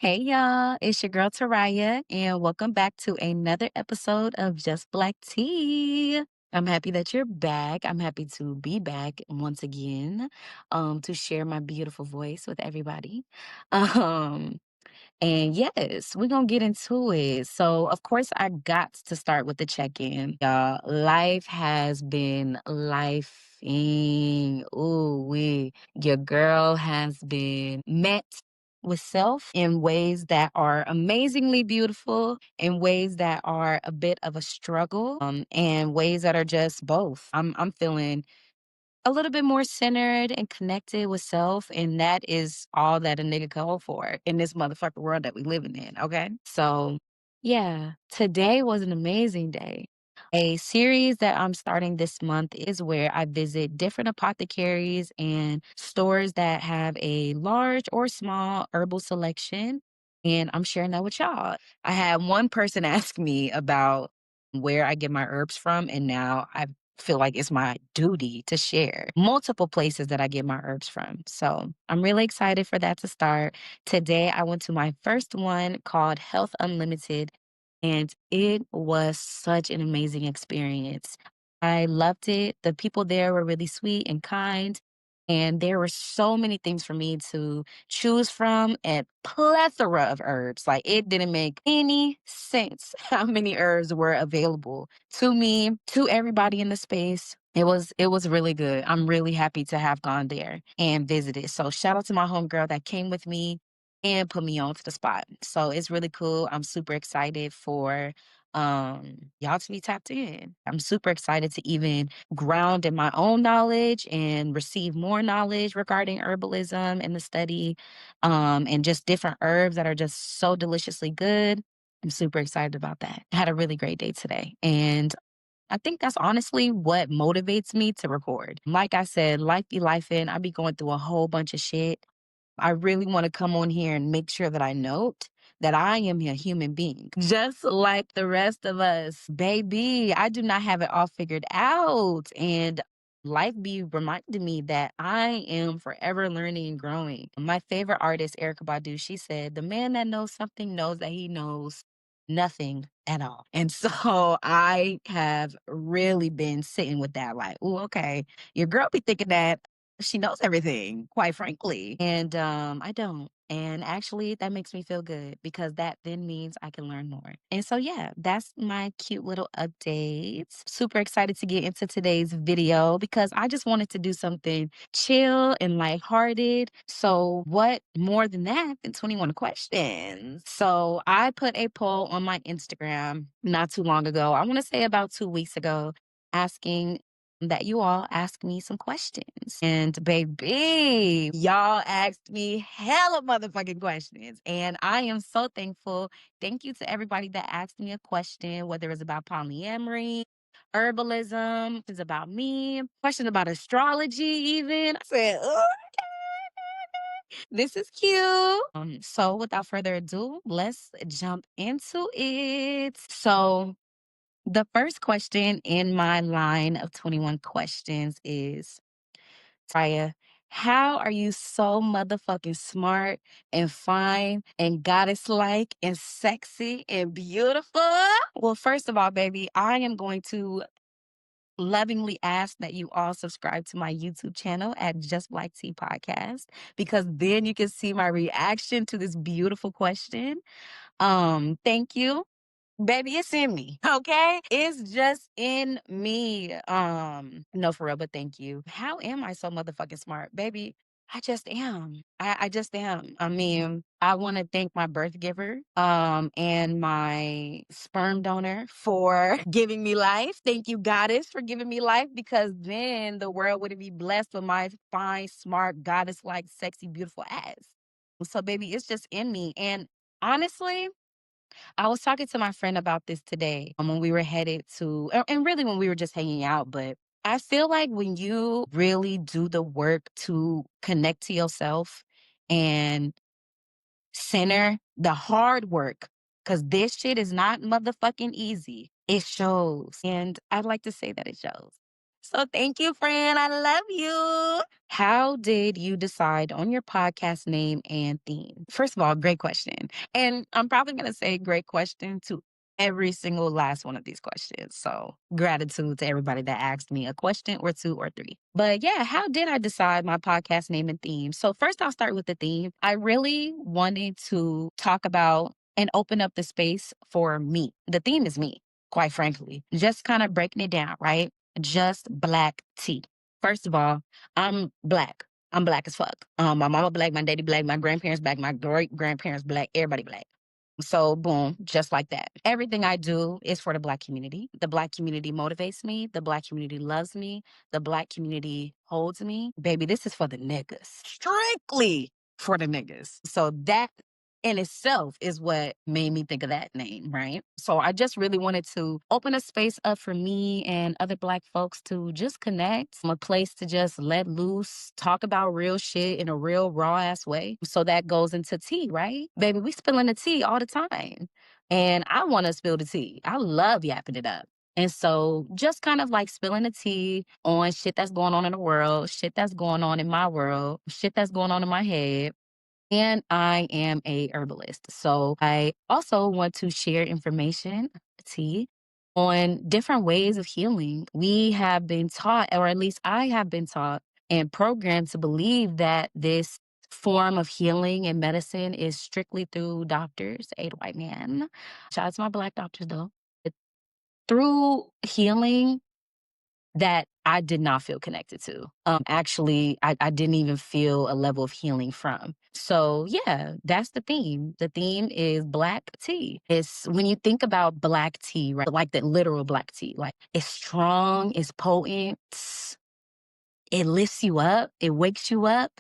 Hey y'all, it's your girl Tariah, and welcome back to another episode of Just Black Tea. I'm happy that you're back. I'm happy to be back once again, to share my beautiful voice with everybody. Um, and yes, we're gonna get into it. So, of course, I got to start with the check-in. Y'all, life has been lifing. Ooh, your girl has been met with self in ways that are amazingly beautiful, in ways that are a bit of a struggle, and ways that are just both. I'm feeling a little bit more centered and connected with self, and that is all that a nigga can hope for in this motherfucking world that we living in, okay? So, yeah, today was an amazing day. A series that I'm starting this month is where I visit different apothecaries and stores that have a large or small herbal selection, and I'm sharing that with y'all. I had one person ask me about where I get my herbs from, and now I feel like it's my duty to share multiple places that I get my herbs from. So I'm really excited for that to start. Today, I went to my first one called Health Unlimited, and it was such an amazing experience. I loved it. The people there were really sweet and kind. And there were so many things for me to choose from and plethora of herbs. Like it didn't make any sense how many herbs were available to me, to everybody in the space. It was really good. I'm really happy to have gone there and visited. So shout out to my homegirl that came with me and put me on to the spot. So it's really cool. I'm super excited for y'all to be tapped in. I'm super excited to even ground in my own knowledge and receive more knowledge regarding herbalism and the study, and just different herbs that are just so deliciously good. I'm super excited about that. I had a really great day today. And I think that's honestly what motivates me to record. Like I said, life be life in. I be going through a whole bunch of shit. I really want to come on here and make sure that I note that I am a human being, just like the rest of us. Baby, I do not have it all figured out. And life be reminding me that I am forever learning and growing. My favorite artist, Erica Badu, she said, the man that knows something knows that he knows nothing at all. And so I have really been sitting with that, like, oh, okay, your girl be thinking that she knows everything, quite frankly. And I don't. And actually, that makes me feel good because that then means I can learn more. And so, yeah, that's my cute little updates. Super excited to get into today's video because I just wanted to do something chill and lighthearted. So, what more than that than 21 questions? So, I put a poll on my Instagram not too long ago. I want to say about 2 weeks ago, asking that you all ask me some questions. And baby, y'all asked me hella motherfucking questions. And I am so thankful. Thank you to everybody that asked me a question, whether it's about polyamory, herbalism, it's about me, question about astrology, even. I said, oh, this is cute. So without further ado, let's jump into it. So the first question in my line of 21 questions is, Taya, how are you so motherfucking smart and fine and goddess like and sexy and beautiful? Well, first of all, baby, I am going to lovingly ask that you all subscribe to my YouTube channel at Just Black Tea Podcast because then you can see my reaction to this beautiful question. Thank you. Baby, it's in me, okay? It's just in me. No, for real, but thank you. How am I so motherfucking smart? Baby, I just am. I just am. I mean, I want to thank my birth giver, and my sperm donor for giving me life. Thank you, goddess, for giving me life because then the world wouldn't be blessed with my fine, smart, goddess-like, sexy, beautiful ass. So, baby, it's just in me. And honestly, I was talking to my friend about this today, when we were headed to, and really when we were just hanging out. But I feel like when you really do the work to connect to yourself and center the hard work, because this shit is not motherfucking easy, it shows. And I'd like to say that it shows. So thank you, friend. I love you. How did you decide on your podcast name and theme? First of all, great question. And I'm probably going to say great question to every single last one of these questions. So gratitude to everybody that asked me a question or two or three. But yeah, how did I decide my podcast name and theme? So first I'll start with the theme. I really wanted to talk about and open up the space for me. The theme is me, quite frankly. Just kind of breaking it down, right? Just black tea. First of all, I'm black. I'm black as fuck. My mama black, my daddy black, my grandparents black, my great grandparents black, everybody black. So boom, just like that. Everything I do is for the black community. The black community motivates me. The black community loves me. The black community holds me. Baby, this is for the niggas. Strictly for the niggas. So that in itself is what made me think of that name, right? So I just really wanted to open a space up for me and other black folks to just connect, a place to just let loose, talk about real shit in a real raw ass way. So that goes into tea, right? Baby, we spilling the tea all the time. And I want to spill the tea. I love yapping it up. And so just kind of like spilling the tea on shit that's going on in the world, shit that's going on in my world, shit that's going on in my head. And I am a herbalist. So I also want to share information, tea, on different ways of healing. We have been taught, or at least I have been taught and programmed to believe that this form of healing and medicine is strictly through doctors, a white man. Shout out to my black doctors though. Through healing, that I did not feel connected to. Actually, I didn't even feel a level of healing from. So yeah, that's the theme. The theme is black tea. It's when you think about black tea, right? Like the literal black tea, like it's strong, it's potent, it lifts you up, it wakes you up.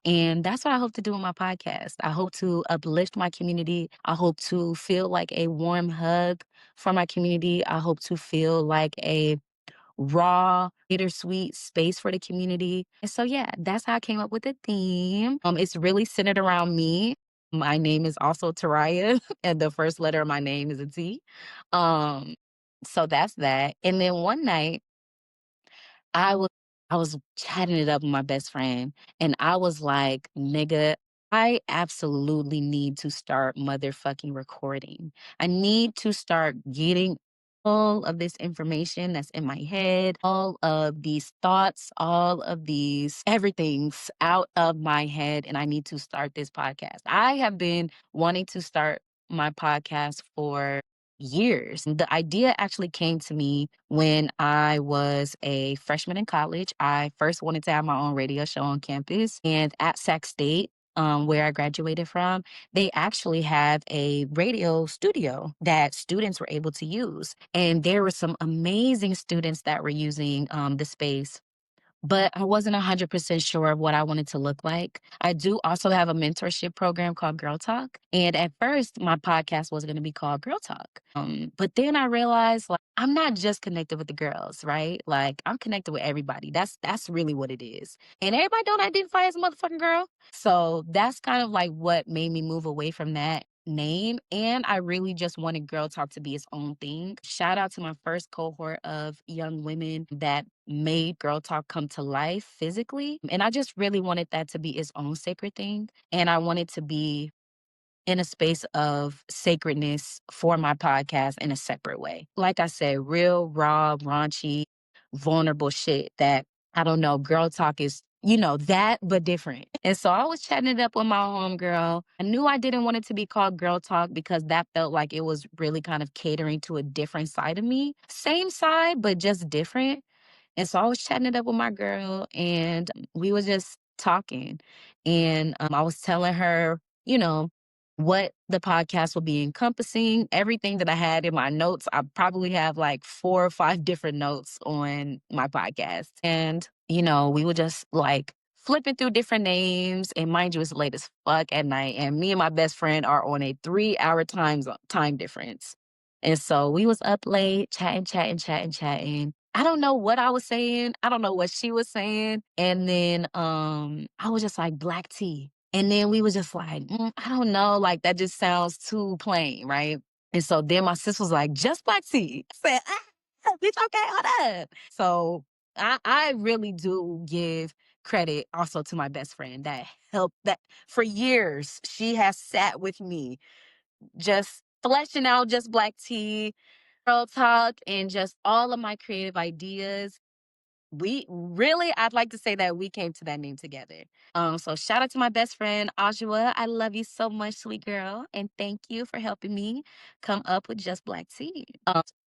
And that's what I hope to do in my podcast. I hope to uplift my community. I hope to feel like a warm hug for my community. I hope to feel like a raw, bittersweet space for the community. And so, yeah, that's how I came up with the theme. It's really centered around me. My name is also Tariah, and the first letter of my name is a T. Um, so that's that. And then one night, I was I was chatting it up with my best friend, and I was like, "Nigga, I absolutely need to start motherfucking recording. I need to start getting all of this information that's in my head, all of these thoughts, all of these everything's out of my head, and I need to start this podcast." I have been wanting to start my podcast for years. The idea actually came to me when I was a freshman in college. I first wanted to have my own radio show on campus, and at Sac State, where I graduated from, they actually have a radio studio that students were able to use. And there were some amazing students that were using the space, but I wasn't 100% sure of what I wanted to look like. I do also have a mentorship program called Girl Talk. And at first, my podcast was going to be called Girl Talk. But then I realized like I'm not just connected with the girls, right? Like I'm connected with everybody. That's really what it is. And everybody don't identify as a motherfucking girl. So that's kind of like what made me move away from that name. And I really just wanted Girl Talk to be its own thing. Shout out to my first cohort of young women that made Girl Talk come to life physically. And I just really wanted that to be its own sacred thing. And I wanted to be in a space of sacredness for my podcast in a separate way. Like I said, real, raw, raunchy, vulnerable shit that I don't know, girl talk is, that, but different. And so I was chatting it up with my homegirl. I knew I didn't want it to be called Girl Talk because that felt like it was really kind of catering to a different side of me. Same side, but just different. And so I was chatting it up with my girl and we was just talking. And I was telling her, what the podcast will be encompassing, everything that I had in my notes. I probably have like 4 or 5 different notes on my podcast. And, we were just like flipping through different names. And mind you, it's late as fuck at night. And me and my best friend are on a 3-hour time difference. And so we was up late, chatting, chatting, chatting, chatting. I don't know what I was saying. I don't know what she was saying. And then I was just like black tea. And then we was just like, I don't know, like that just sounds too plain, right? And so then my sis was like, just black tea. I said, bitch, okay, hold up. So I really do give credit also to my best friend that helped that for years she has sat with me just fleshing out just black tea, girl talk, and just all of my creative ideas. We really, I'd like to say that we came to that name together. So shout out to my best friend, Ajua. I love you so much, sweet girl. And thank you for helping me come up with just black tea.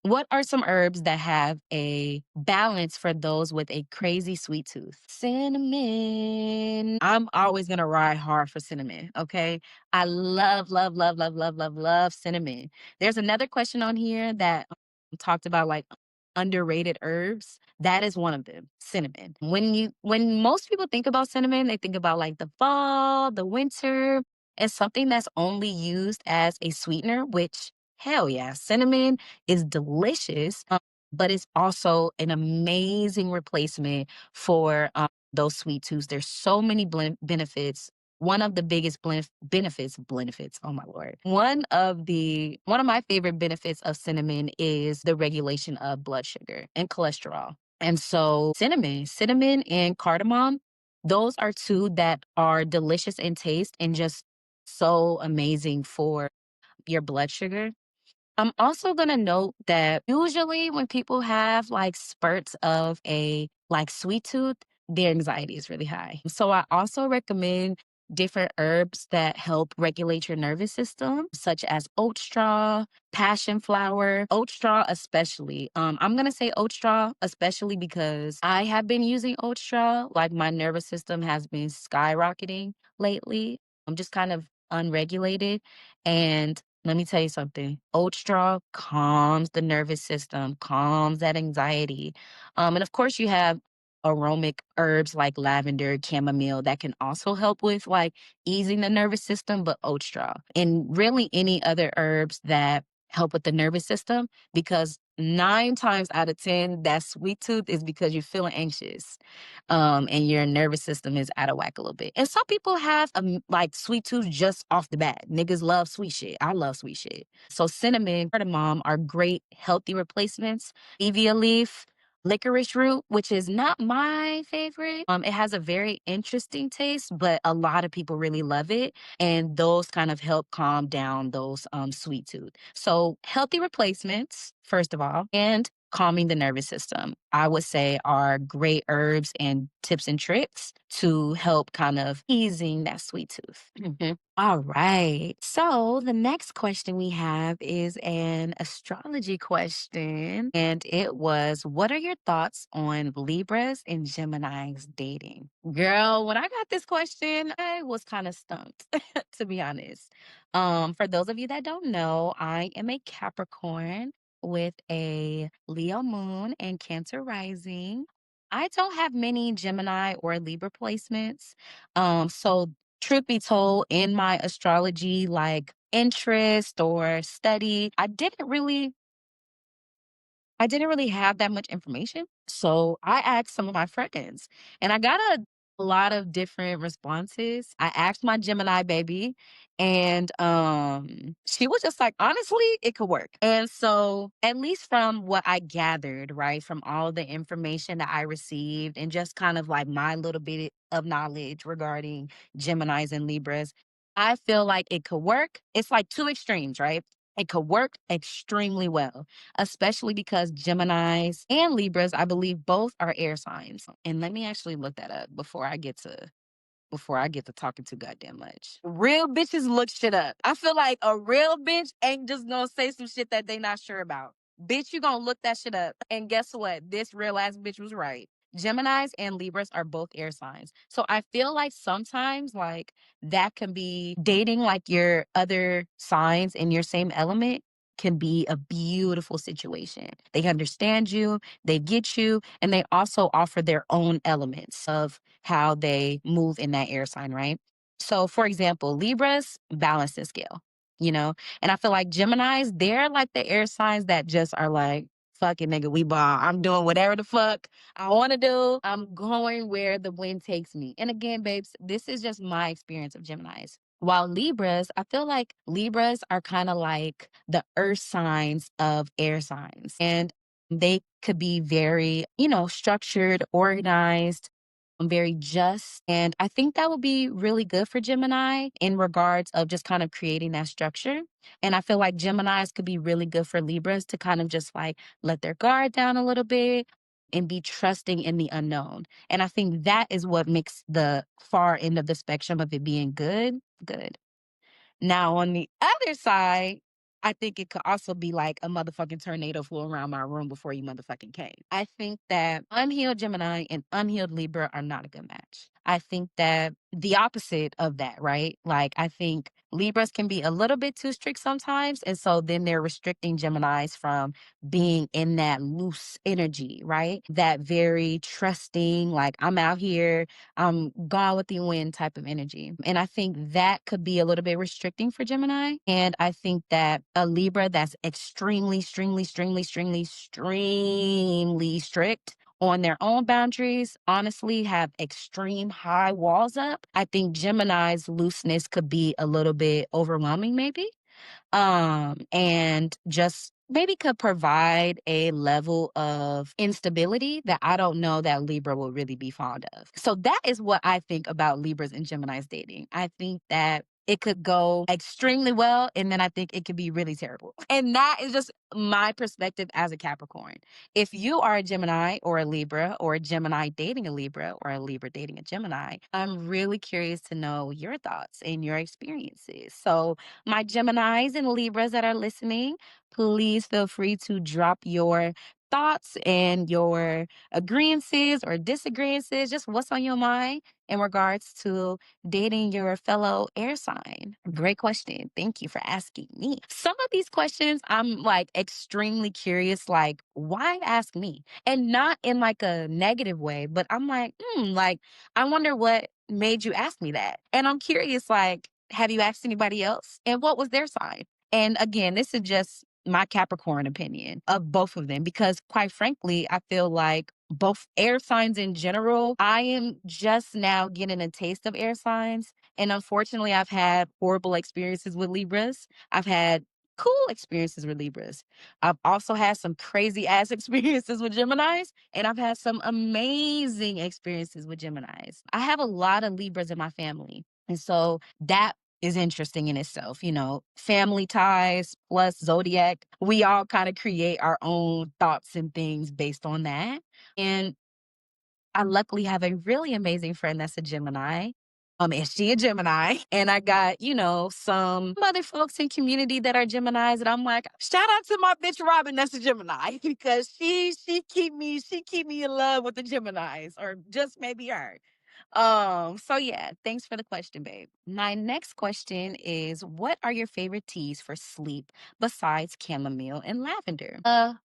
What are some herbs that have a balance for those with a crazy sweet tooth? Cinnamon. I'm always gonna ride hard for cinnamon. Okay. I love, love, love, love, love, love, love cinnamon. There's another question on here that talked about like underrated herbs. That is one of them, cinnamon. When most people think about cinnamon, they think about like the fall, the winter. It's something that's only used as a sweetener, which hell yeah, cinnamon is delicious, but it's also an amazing replacement for those sweet tooths. There's so many benefits. One of the biggest benefits, oh my lord. One of my favorite benefits of cinnamon is the regulation of blood sugar and cholesterol. And so cinnamon and cardamom, those are two that are delicious in taste and just so amazing for your blood sugar. I'm also gonna note that usually when people have like spurts of a like sweet tooth, their anxiety is really high. So I also recommend different herbs that help regulate your nervous system, such as oat straw, passion flower, oat straw especially. I'm gonna say oat straw especially because I have been using oat straw. Like my nervous system has been skyrocketing lately. I'm just kind of unregulated, and let me tell you something. Oat straw calms the nervous system, calms that anxiety. And of course, you have aromatic herbs like lavender, chamomile that can also help with like easing the nervous system, but oat straw and really any other herbs that help with the nervous system because 9 times out of 10, that sweet tooth is because you're feeling anxious and your nervous system is out of whack a little bit. And some people have like sweet tooth just off the bat. Niggas love sweet shit. I love sweet shit. So cinnamon, cardamom are great healthy replacements. Stevia leaf, licorice root, which is not my favorite. It has a very interesting taste, but a lot of people really love it. And those kind of help calm down those sweet tooth. So healthy replacements, first of all, and calming the nervous system, I would say are great herbs and tips and tricks to help kind of easing that sweet tooth. All right. So the next question we have is an astrology question. And it was, what are your thoughts on Libras and Geminis dating? Girl, when I got this question, I was kind of stumped, to be honest. For those of you that don't know, I am a Capricorn with a Leo moon and Cancer rising. I don't have many Gemini or Libra placements. So truth be told, in my astrology like interest or study, I didn't really have that much information. So I asked some of my friends and I got a lot of different responses. I asked my Gemini baby and she was just like, honestly, it could work. And so at least from what I gathered, right, from all the information that I received and just kind of like my little bit of knowledge regarding Geminis and Libras, I feel like it could work. It's like two extremes, right? It could work extremely well, especially because Geminis and Libras, I believe both are air signs. And let me actually look that up before I get to talking too goddamn much. Real bitches look shit up. I feel like a real bitch ain't just gonna say some shit that they not sure about. Bitch, you gonna look that shit up. And guess what? This real ass bitch was right. Geminis and Libras are both air signs. So I feel like sometimes like that can be dating like your other signs in your same element can be a beautiful situation. They understand you, they get you, and they also offer their own elements of how they move in that air sign, right? So, for example, Libras balance the scale, you know? And I feel like Geminis, they're like the air signs that just are like, fuck it, nigga, we ball. I'm doing whatever the fuck I want to do. I'm going where the wind takes me. And again, babes, this is just my experience of Geminis. While Libras, I feel like Libras are kind of like the earth signs of air signs. And They could be very, structured, organized, very just. And I think that would be really good for Gemini in regards of just kind of creating that structure. And I feel like Geminis could be really good for Libras to kind of just like let their guard down a little bit and be trusting in the unknown. And I think that is what makes the far end of the spectrum of it being good, good. Now, on the other side, I think it could also be like a motherfucking tornado flew around my room before you motherfucking came. I think that unhealed Gemini and unhealed Libra are not a good match. I think that the opposite of that, right? Like, I think Libras can be a little bit too strict sometimes. And so then they're restricting Geminis from being in that loose energy, right? That very trusting, like, I'm out here, gone with the wind type of energy. And I think that could be a little bit restricting for Gemini. And I think that a Libra that's extremely strict on their own boundaries, honestly, have extreme high walls up. I think Gemini's looseness could be a little bit overwhelming, maybe, and just maybe could provide a level of instability that I don't know that Libra will really be fond of. So that is what I think about Libras and Gemini's dating. I think that it could go extremely well, and then I think it could be really terrible. And that is just my perspective as a Capricorn. If you are a Gemini or a Libra, or a Gemini dating a Libra, or a Libra dating a Gemini, I'm really curious to know your thoughts and your experiences. So my Geminis and Libras that are listening, please feel free to drop your thoughts and your agreeances or disagreeances, just what's on your mind in regards to dating your fellow air sign. Great question. Thank you for asking me. Some of these questions I'm like extremely curious, like, why ask me? And not in like a negative way, but I'm like, like, I wonder what made you ask me that. And I'm curious, like, have you asked anybody else? And what was their sign? And again, this is just my Capricorn opinion of both of them, because quite frankly, I feel like both air signs in general, I am just now getting a taste of air signs. And unfortunately, I've had horrible experiences with Libras. I've had cool experiences with Libras. I've also had some crazy ass experiences with Geminis, and I've had some amazing experiences with Geminis. I have a lot of Libras in my family. And so that is interesting in itself. Family ties plus zodiac, we all kind of create our own thoughts and things based on that. And I luckily have a really amazing friend that's a Gemini. And she a Gemini. And I got, some other folks in community that are Geminis. And I'm like, shout out to my bitch Robin that's a Gemini because she keep me in love with the Geminis, or just maybe her. So yeah, thanks for the question, babe. My next question is, what are your favorite teas for sleep besides chamomile and lavender?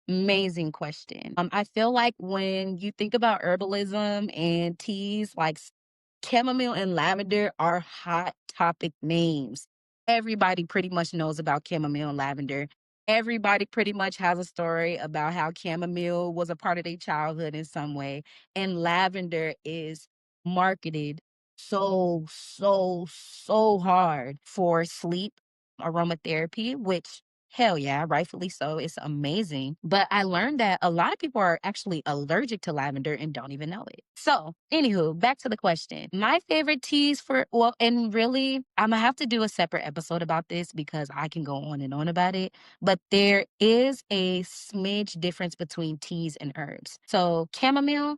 Amazing question. I feel like when you think about herbalism and teas, like chamomile and lavender are hot topic names. Everybody pretty much knows about chamomile and lavender. Everybody pretty much has a story about how chamomile was a part of their childhood in some way, and lavender is marketed so hard for sleep aromatherapy, which hell yeah, rightfully so. It's amazing. But I learned that a lot of people are actually allergic to lavender and don't even know it. So, anywho, back to the question. My favorite teas and really, I'm gonna have to do a separate episode about this because I can go on and on about it. But there is a smidge difference between teas and herbs. So, chamomile,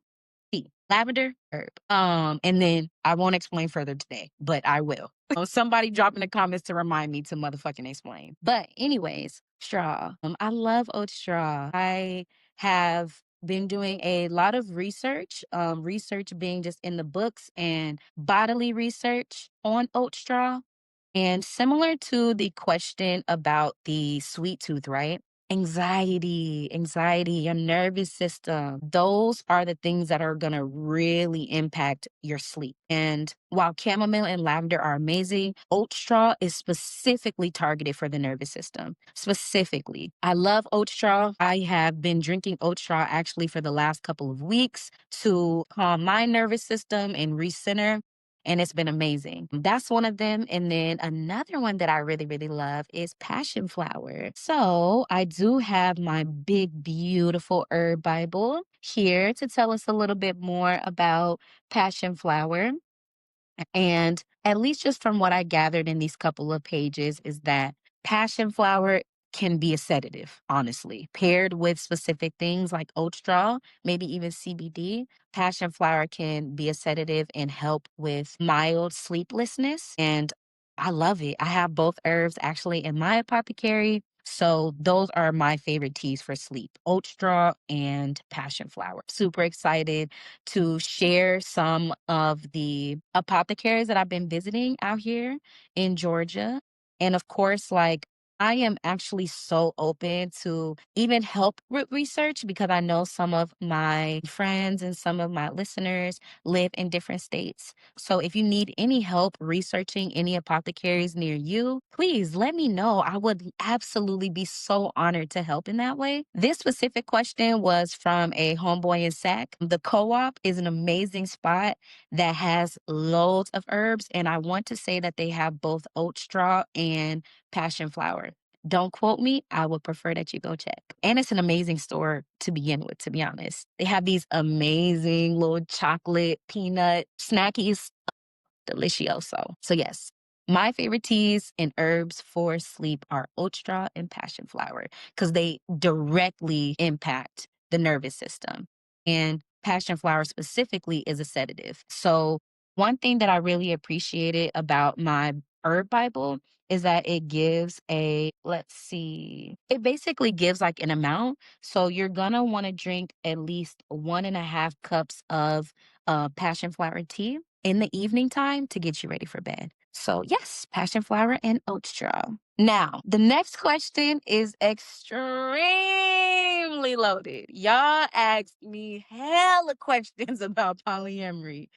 tea, lavender, herb. And then I won't explain further today, but I will. Somebody drop in the comments to remind me to motherfucking explain. But anyways, straw. I love oat straw. I have been doing a lot of research, research being just in the books and bodily research on oat straw. And similar to the question about the sweet tooth, right? Anxiety, your nervous system. Those are the things that are going to really impact your sleep. And while chamomile and lavender are amazing, oat straw is specifically targeted for the nervous system. Specifically, I love oat straw. I have been drinking oat straw actually for the last couple of weeks to calm my nervous system and recenter. and it's been amazing. That's one of them. And then another one that I really, really love is passion flower. So I do have my big, beautiful herb Bible here to tell us a little bit more about passion flower. And at least just from what I gathered in these couple of pages is that passion flower can be a sedative, honestly, paired with specific things like oat straw, maybe even CBD. Passion flower can be a sedative and help with mild sleeplessness. And I love it. I have both herbs actually in my apothecary. So those are my favorite teas for sleep, oat straw and passion flower. Super excited to share some of the apothecaries that I've been visiting out here in Georgia. And of course, like I am actually so open to even help with research because I know some of my friends and some of my listeners live in different states. So if you need any help researching any apothecaries near you, please let me know. I would absolutely be so honored to help in that way. This specific question was from a homeboy in SAC. The co-op is an amazing spot that has loads of herbs, and I want to say that they have both oat straw and passion flower. Don't quote me. I would prefer that you go check. And it's an amazing store to begin with, to be honest. They have these amazing little chocolate peanut snackies, delicioso. So yes, my favorite teas and herbs for sleep are oat straw and passion flower because they directly impact the nervous system. And passion flower specifically is a sedative. So one thing that I really appreciated about my herb Bible is that it gives let's see, it basically gives like an amount. So you're gonna want to drink at least 1.5 cups of passion flower tea in the evening time to get you ready for bed. So, yes, passion flower and oat straw. Now, the next question is extremely loaded. Y'all asked me hella questions about polyamory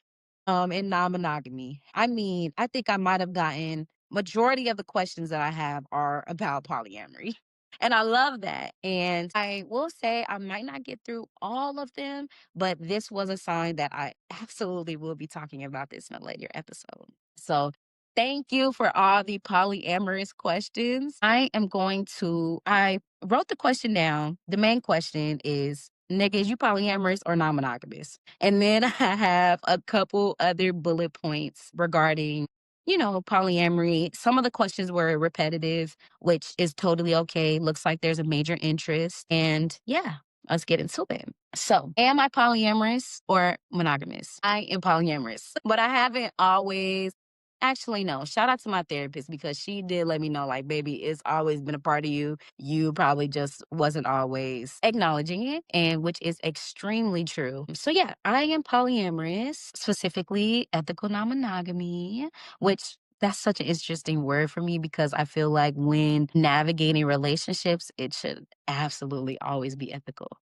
and non-monogamy. I mean, I think I might have gotten majority of the questions that I have are about polyamory. And I love that. And I will say I might not get through all of them, but this was a sign that I absolutely will be talking about this in a later episode. So thank you for all the polyamorous questions. I wrote the question down. The main question is, nigga, is you polyamorous or non-monogamous? And then I have a couple other bullet points regarding, polyamory. Some of the questions were repetitive, which is totally okay. Looks like there's a major interest. And yeah, let's get into it. So, am I polyamorous or monogamous? I am polyamorous, but I haven't always. Actually, no. Shout out to my therapist because she did let me know, like, baby, it's always been a part of you. You probably just wasn't always acknowledging it, and which is extremely true. So, yeah, I am polyamorous, specifically ethical non monogamy, which that's such an interesting word for me because I feel like when navigating relationships, it should absolutely always be ethical.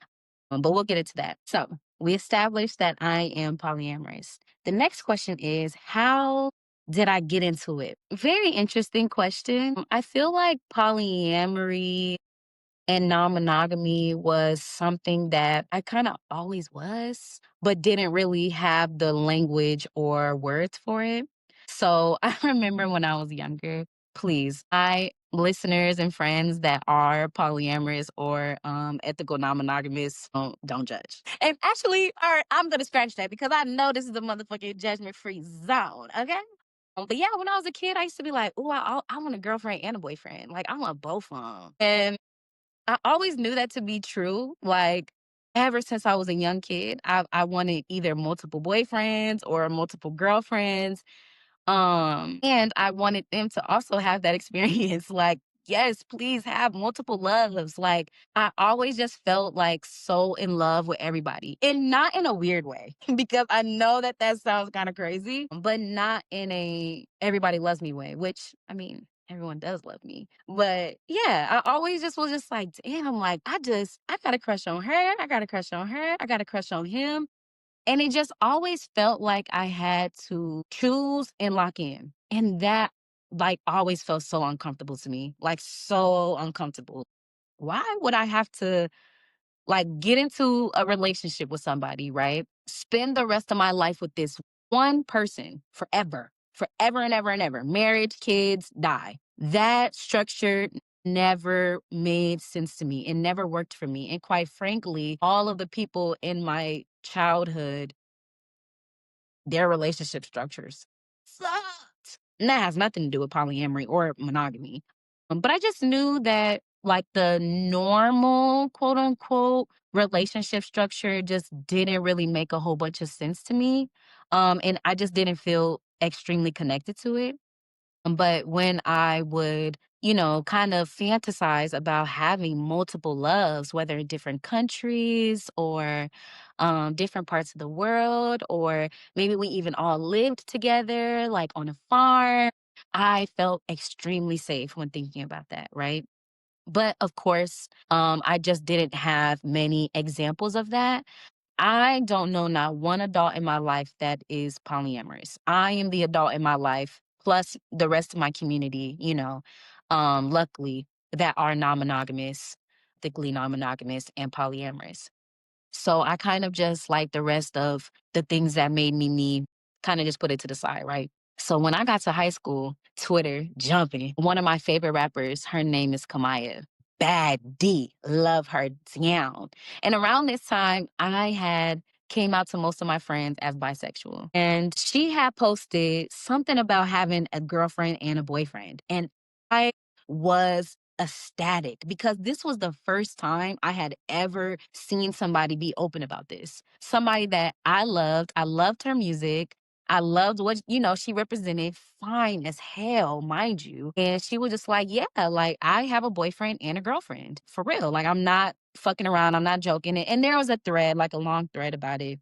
But we'll get into that. So we established that I am polyamorous. The next question is, how did I get into it? Very interesting question. I feel like polyamory and non-monogamy was something that I kind of always was, but didn't really have the language or words for it. So I remember when I was younger, please, I listeners and friends that are polyamorous or ethical non-monogamous, don't judge. And actually, all right, I'm gonna scratch that because I know this is a motherfucking judgment-free zone. Okay. But yeah, when I was a kid, I used to be like, "Oh, I want a girlfriend and a boyfriend. Like, I want both of them." And I always knew that to be true. Like ever since I was a young kid, I wanted either multiple boyfriends or multiple girlfriends. And I wanted them to also have that experience. Like, yes, please have multiple loves. Like, I always just felt like so in love with everybody and not in a weird way because I know that that sounds kind of crazy, but not in a everybody loves me way, which I mean, everyone does love me. But yeah, I always just was just like, damn, like, I got a crush on her. I got a crush on her. I got a crush on him. And it just always felt like I had to choose and lock in. And that like always felt so uncomfortable to me, like so uncomfortable. Why would I have to like get into a relationship with somebody, right? Spend the rest of my life with this. one person forever, forever and ever and ever. Marriage, kids, die. That structure never made sense to me. It never worked for me. And quite frankly, all of the people in my childhood, their relationship structures sucked. And that has nothing to do with polyamory or monogamy. But I just knew that like the normal quote unquote relationship structure just didn't really make a whole bunch of sense to me. And I just didn't feel extremely connected to it. But when I would, kind of fantasize about having multiple loves, whether in different countries or different parts of the world, or maybe we even all lived together, like on a farm, I felt extremely safe when thinking about that, right? But of course, I just didn't have many examples of that. I don't know not one adult in my life that is polyamorous. I am the adult in my life, plus the rest of my community, luckily, that are non monogamous, thickly non monogamous, and polyamorous. So I kind of just like the rest of the things that made me kind of just put it to the side, right? So when I got to high school, Twitter jumping. One of my favorite rappers, her name is Kamaya. Bad D, love her down. And around this time, I had came out to most of my friends as bisexual. And she had posted something about having a girlfriend and a boyfriend. And I was ecstatic because this was the first time I had ever seen somebody be open about this. Somebody that I loved. I loved her music. I loved what, she represented fine as hell, mind you. And she was just like, yeah, like I have a boyfriend and a girlfriend for real. Like I'm not fucking around. I'm not joking. And there was a thread, like a long thread about it.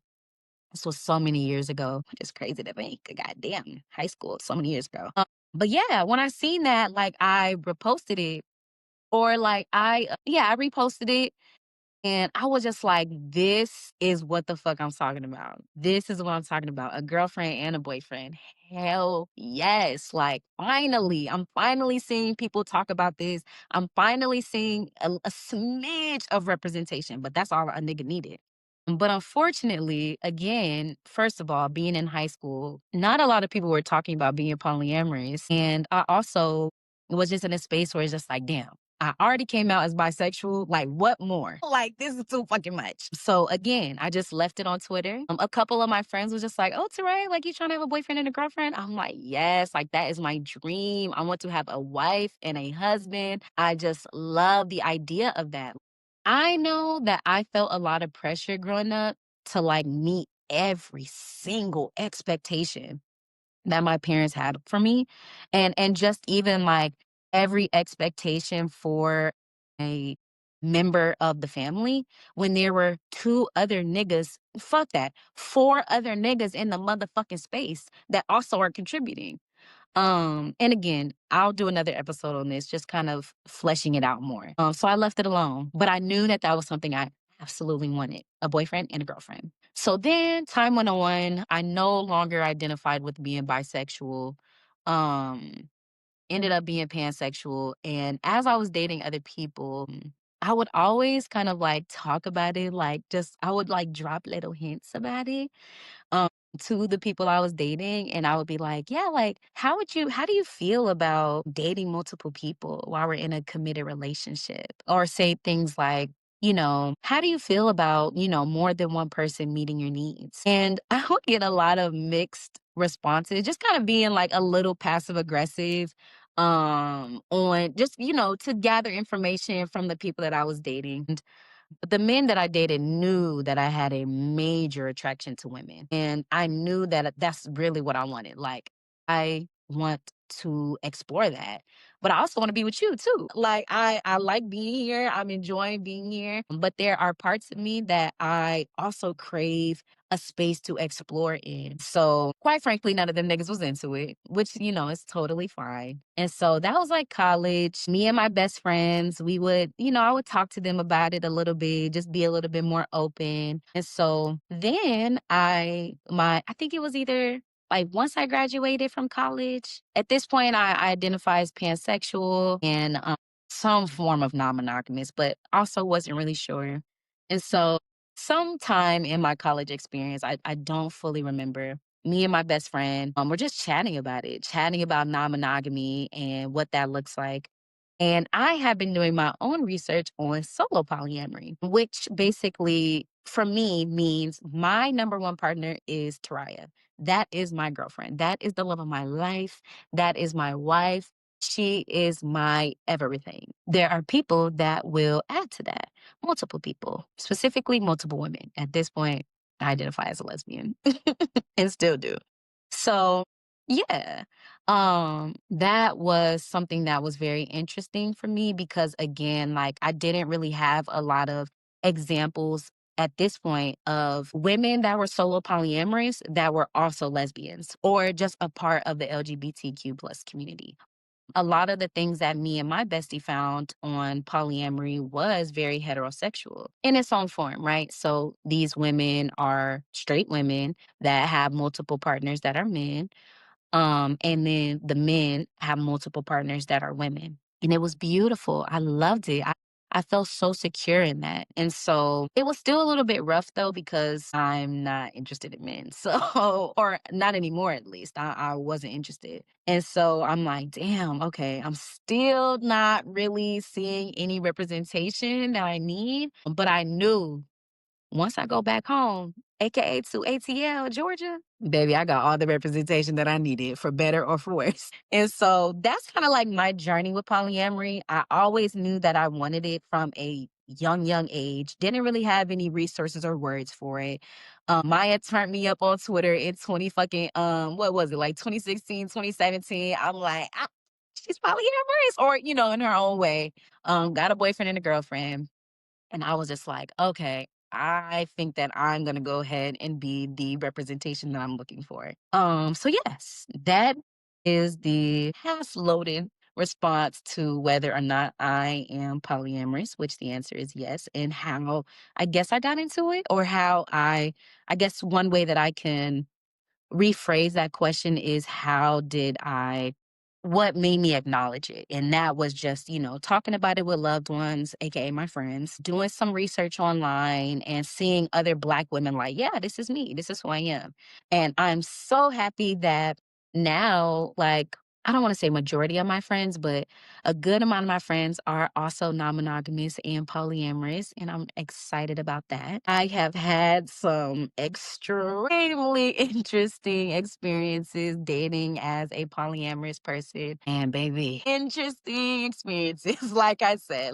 This was so many years ago. It's crazy to think. Goddamn, high school, so many years ago. But yeah, when I seen that, like I reposted it or like I reposted it and I was just like, this is what the fuck I'm talking about. This is what I'm talking about. A girlfriend and a boyfriend. Hell yes. Like I'm finally seeing people talk about this. I'm finally seeing a smidge of representation, but that's all a nigga needed. But unfortunately, again, first of all, being in high school, not a lot of people were talking about being polyamorous. And I also was just in a space where it's just like, damn, I already came out as bisexual. Like, what more? Like, this is too fucking much. So again, I just left it on Twitter. A couple of my friends was just like, oh, Tariah, like you trying to have a boyfriend and a girlfriend? I'm like, yes, like that is my dream. I want to have a wife and a husband. I just love the idea of that. I know that I felt a lot of pressure growing up to like meet every single expectation that my parents had for me and just even like every expectation for a member of the family when there were two other niggas, fuck that, four other niggas in the motherfucking space that also are contributing. And again, I'll do another episode on this, just kind of fleshing it out more. So I left it alone, but I knew that that was something I absolutely wanted, a boyfriend and a girlfriend. So then time went on. I no longer identified with being bisexual. Um, Ended up being pansexual. And as I was dating other people, I would always kind of like talk about it, like just I would like drop little hints about it um, to the people I was dating. And I would be like, yeah, like, how do you feel about dating multiple people while we're in a committed relationship? Or say things like, how do you feel about, more than one person meeting your needs? And I would get a lot of mixed responses, just kind of being like a little passive aggressive on just, to gather information from the people that I was dating. But the men that I dated knew that I had a major attraction to women. And I knew that that's really what I wanted. Like, I want to explore that. But I also want to be with you too. Like I like being here. I'm enjoying being here. But there are parts of me that I also crave a space to explore in. So quite frankly, none of them niggas was into it, which, is totally fine. And so that was like college. Me and my best friends, we would, I would talk to them about it a little bit, just be a little bit more open. And so then I think it was either like once I graduated from college, at this point I identify as pansexual and some form of non-monogamous, but also wasn't really sure. And so sometime in my college experience, I don't fully remember, me and my best friend, we're just chatting about it, chatting about non-monogamy and what that looks like. And I have been doing my own research on solo polyamory, which basically for me means my number one partner is Tariah. That is my girlfriend. That is the love of my life. That is my wife. She is my everything. There are people that will add to that, multiple people, specifically multiple women. At this point, I identify as a lesbian and still do. So, yeah, that was something that was very interesting for me because, again, like I didn't really have a lot of examples at this point of women that were solo polyamorous that were also lesbians or just a part of the LGBTQ plus community. A lot of the things that me and my bestie found on polyamory was very heterosexual in its own form, right? So these women are straight women that have multiple partners that are men. And then the men have multiple partners that are women. And it was beautiful. I loved it. I felt so secure in that. And so it was still a little bit rough though, because I'm not interested in men. So, or not anymore at least. I wasn't interested. And so I'm like, damn, okay, I'm still not really seeing any representation that I need. But I knew once I go back home, AKA to ATL, Georgia, baby, I got all the representation that I needed for better or for worse. And so that's kind of like my journey with polyamory. I always knew that I wanted it from a young age. Didn't really have any resources or words for it. Maya turned me up on Twitter in 20 fucking what was it, like 2016, 2017. I'm like, she's polyamorous, or in her own way. Got a boyfriend and a girlfriend. And I was just like, okay, I think that I'm gonna go ahead and be the representation that I'm looking for. So yes, that is the half loaded response to whether or not I am polyamorous, which the answer is yes, and how I guess I got into it, or how I guess one way that I can rephrase that question is what made me acknowledge it? And that was just, talking about it with loved ones, AKA my friends, doing some research online and seeing other Black women like, yeah, this is me. This is who I am. And I'm so happy that now, like, I don't want to say majority of my friends, but a good amount of my friends are also non-monogamous and polyamorous, and I'm excited about that. I have had some extremely interesting experiences dating as a polyamorous person, and baby, interesting experiences. Like I said,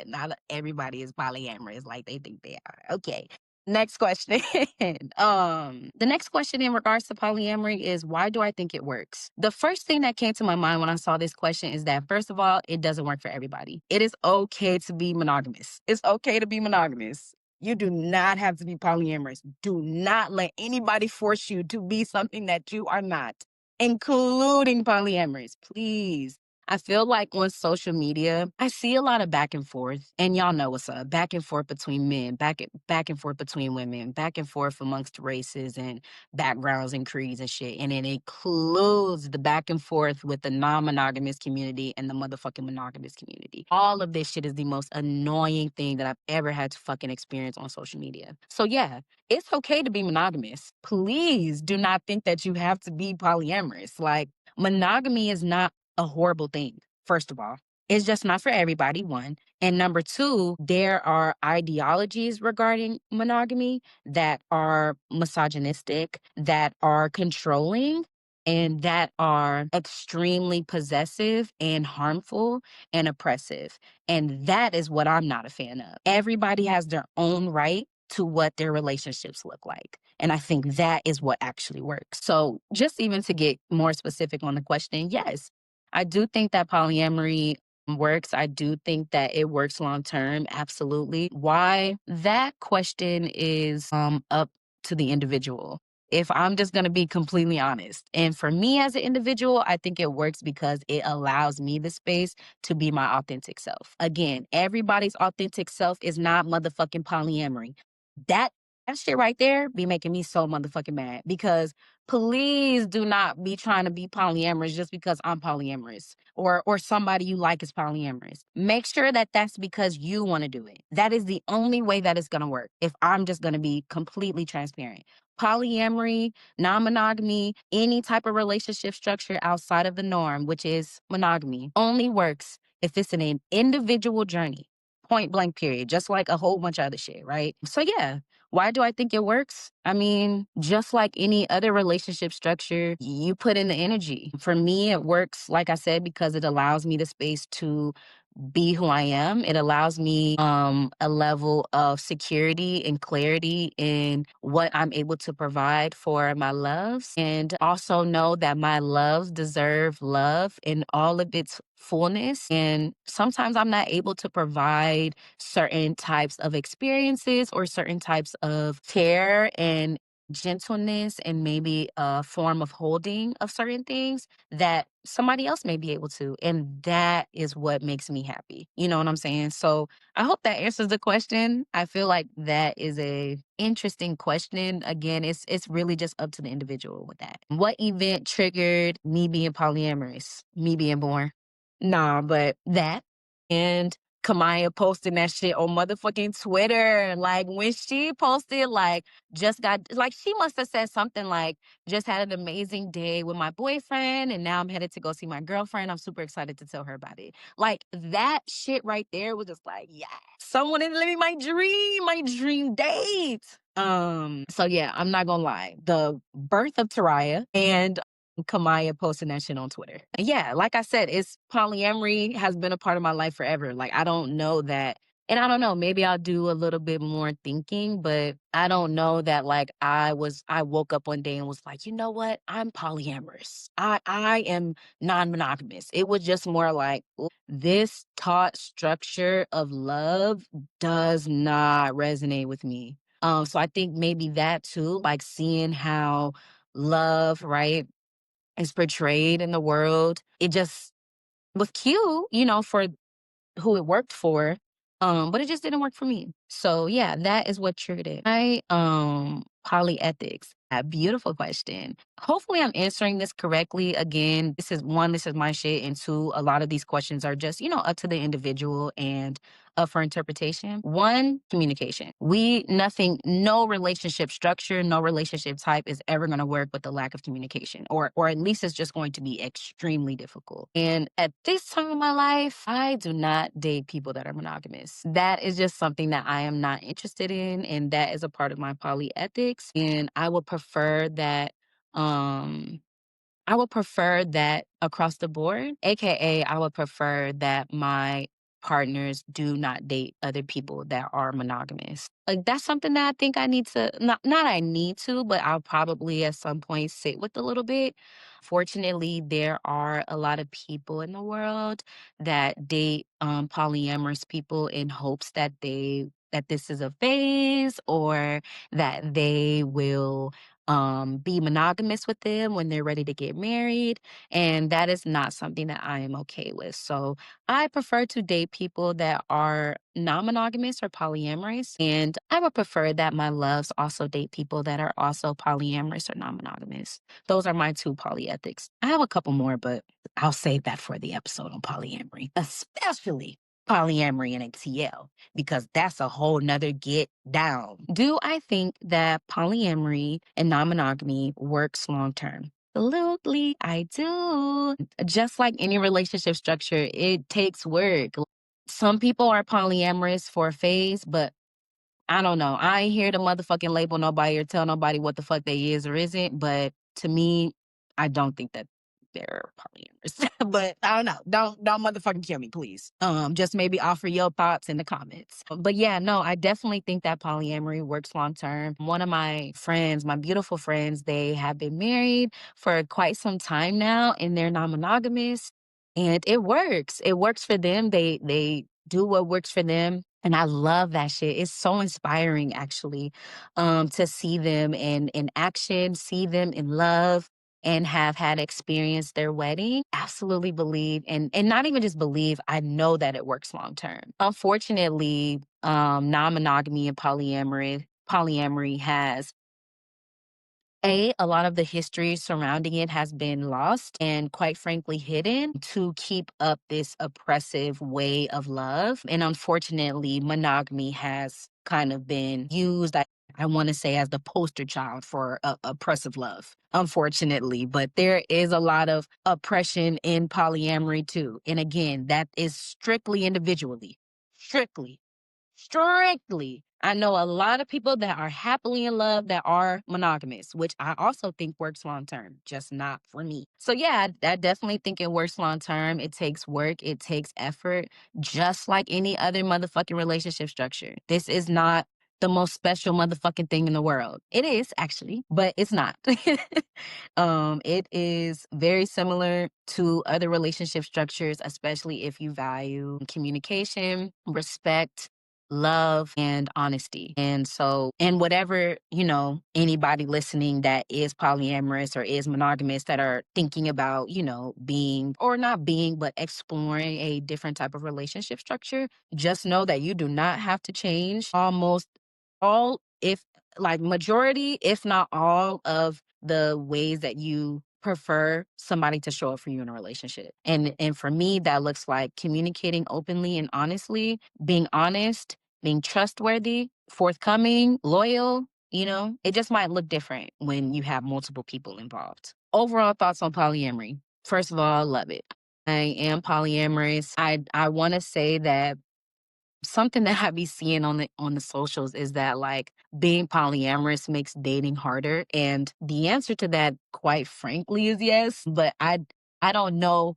not everybody is polyamorous like they think they are. Okay. Next question. The next question in regards to polyamory is, why do I think it works? The first thing that came to my mind when I saw this question is that, first of all, it doesn't work for everybody. It is okay to be monogamous. It's okay to be monogamous. You do not have to be polyamorous. Do not let anybody force you to be something that you are not, including polyamorous. Please. I feel like on social media, I see a lot of back and forth, and y'all know what's up. Back and forth between men, back and forth between women, back and forth amongst races and backgrounds and creeds and shit. And it includes the back and forth with the non-monogamous community and the motherfucking monogamous community. All of this shit is the most annoying thing that I've ever had to fucking experience on social media. So yeah, it's okay to be monogamous. Please do not think that you have to be polyamorous. Like, monogamy is not a horrible thing, first of all. It's just not for everybody, one. And number two, there are ideologies regarding monogamy that are misogynistic, that are controlling, and that are extremely possessive and harmful and oppressive. And that is what I'm not a fan of. Everybody has their own right to what their relationships look like. And I think that is what actually works. So, just even to get more specific on the question, yes, I do think that polyamory works. I do think that it works long term. Absolutely. Why? That question is up to the individual. If I'm just going to be completely honest. And for me as an individual, I think it works because it allows me the space to be my authentic self. Again, everybody's authentic self is not motherfucking polyamory. That that shit right there be making me so motherfucking mad, because please do not be trying to be polyamorous just because I'm polyamorous, or somebody you like is polyamorous. Make sure that that's because you want to do it. That is the only way that it's going to work. If I'm just going to be completely transparent. polyamory, non-monogamy, any type of relationship structure outside of the norm, which is monogamy, only works if it's an individual journey. Point blank period. Just like a whole bunch of other shit, right? So yeah, why do I think it works? I mean, just like any other relationship structure, you put in the energy. For me, it works, like I said, because it allows me the space to be who I am. It allows me a level of security and clarity in what I'm able to provide for my loves, and also know that my loves deserve love in all of its fullness. And sometimes I'm not able to provide certain types of experiences or certain types of care and gentleness and maybe a form of holding of certain things that somebody else may be able to. And that is what makes me happy. You know what I'm saying? So I hope that answers the question. I feel like that is a interesting question. Again, it's really just up to the individual with that. What event triggered me being polyamorous? Me being born? Nah, but that. And Kamaya posting that shit on motherfucking Twitter. Like when she posted, like, just got, like, she must have said something like, just had an amazing day with my boyfriend, and now I'm headed to go see my girlfriend. I'm super excited to tell her about it. Like that shit right there was just like, yeah, someone is living my dream date. So yeah, I'm not gonna lie. The birth of Tariah and Kamaya posting that shit on Twitter. And yeah, like I said, it's polyamory has been a part of my life forever. Like I don't know that, and I don't know, maybe I'll do a little bit more thinking, but I don't know that like I woke up one day and was like, you know what? I'm polyamorous. I am non-monogamous. It was just more like, "Ooh, this taught structure of love does not resonate with me." So I think maybe that too, like seeing how love, right, is portrayed in the world. It just was cute, you know, for who it worked for, but it just didn't work for me. So yeah, that is what triggered it. Polyethics. A beautiful question. Hopefully I'm answering this correctly. Again, this is one, this is my shit, and two, a lot of these questions are just, you know, up to the individual and up for interpretation. One, communication. No relationship structure, no relationship type is ever going to work with the lack of communication, or at least it's just going to be extremely difficult. And at this time of my life, I do not date people that are monogamous. That is just something that I am not interested in, and that is a part of my polyethics. And um I would prefer that across the board, AKA, I would prefer that my partners do not date other people that are monogamous. Like that's something that I think I need to, not I need to, but I'll probably at some point sit with a little bit. Fortunately, there are a lot of people in the world that date polyamorous people in hopes that that this is a phase, or that they will be monogamous with them when they're ready to get married. And that is not something that I am okay with. So I prefer to date people that are non monogamous or polyamorous. And I would prefer that my loves also date people that are also polyamorous or non monogamous. Those are my two polyethics. I have a couple more, but I'll save that for the episode on polyamory, especially polyamory and ATL, because that's a whole nother get down. Do I think that polyamory and non monogamy works long term? Absolutely, I do. Just like any relationship structure, it takes work. Some people are polyamorous for a phase, but I don't know. I ain't here to motherfucking label nobody or tell nobody what the fuck they is or isn't. But to me, I don't think that they're polyamorous. But I don't know. Don't motherfucking kill me, please. Just maybe offer your thoughts in the comments. But yeah, no, I definitely think that polyamory works long term. One of my friends, my beautiful friends, they have been married for quite some time now, and they're non-monogamous. And it works. It works for them. They do what works for them. And I love that shit. It's so inspiring actually, to see them in action, see them in love, and have had experienced their wedding. Absolutely believe, and not even just believe, I know that it works long term. Unfortunately, non-monogamy and polyamory has a lot of the history surrounding it has been lost and quite frankly hidden to keep up this oppressive way of love. And unfortunately, monogamy has kind of been used, I I want to say, as the poster child for oppressive love, unfortunately. But there is a lot of oppression in polyamory too. And again, that is strictly individually. Strictly. Strictly. I know a lot of people that are happily in love that are monogamous, which I also think works long term, just not for me. So, yeah, I definitely think it works long term. It takes work, it takes effort, just like any other motherfucking relationship structure. This is not the most special motherfucking thing in the world. It is actually, but it's not. It is very similar to other relationship structures, especially if you value communication, respect, love, and honesty. And so, and whatever, anybody listening that is polyamorous or is monogamous that are thinking about, being or not being, but exploring a different type of relationship structure, just know that you do not have to change almost all, if like majority, if not all of the ways that you prefer somebody to show up for you in a relationship. And for me, that looks like communicating openly and honestly, being honest, being trustworthy, forthcoming, loyal. It just might look different when you have multiple people involved. Overall thoughts on polyamory. First of all, I love it. I am polyamorous. I want to say that something that I be seeing on the socials is that like being polyamorous makes dating harder. And the answer to that, quite frankly, is yes. But I don't know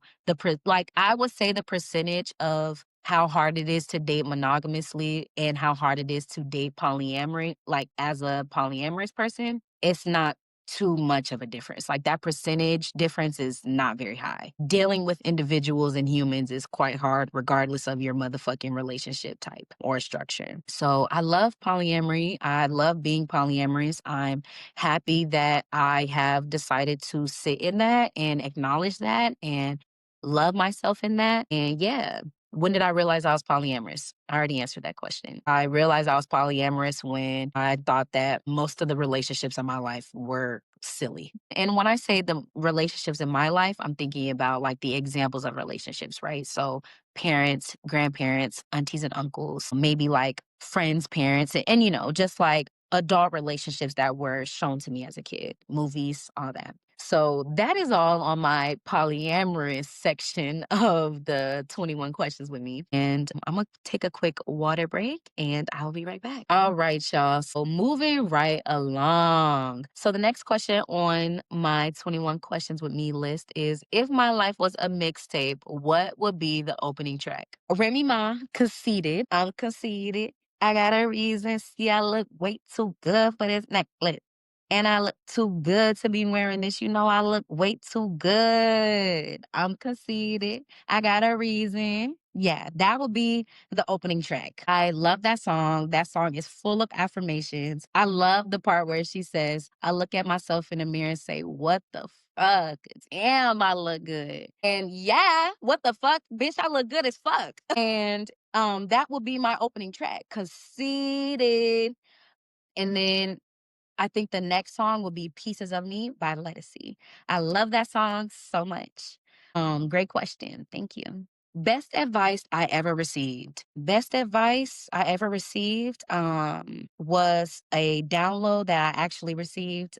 like I would say the percentage of how hard it is to date monogamously and how hard it is to date polyamory, like as a polyamorous person, it's not too much of a difference. Like that percentage difference is not very high. Dealing with individuals and humans is quite hard, regardless of your motherfucking relationship type or structure. So I love polyamory. I love being polyamorous. I'm happy that I have decided to sit in that and acknowledge that and love myself in that. And yeah, when did I realize I was polyamorous? I already answered that question. I realized I was polyamorous when I thought that most of the relationships in my life were silly. And when I say the relationships in my life, I'm thinking about like the examples of relationships, right? So parents, grandparents, aunties and uncles, maybe like friends, parents, and just like adult relationships that were shown to me as a kid, movies, all that. So that is all on my polyamorous section of the 21 questions with me. And I'm going to take a quick water break and I'll be right back. All right, y'all. So moving right along. So the next question on my 21 questions with me list is, if my life was a mixtape, what would be the opening track? Remy Ma, Conceited. I'm conceited. I got a reason. See, I look way too good for this necklace. And I look too good to be wearing this. I look way too good. I'm conceited. I got a reason. Yeah, that would be the opening track. I love that song. That song is full of affirmations. I love the part where she says, I look at myself in the mirror and say, what the fuck? Damn, I look good. And yeah, what the fuck? Bitch, I look good as fuck. And that would be my opening track. Conceited. And then I think the next song will be Pieces of Me by Legacy. I love that song so much. Great question. Thank you. Best advice I ever received. Best advice I ever received was a download that I actually received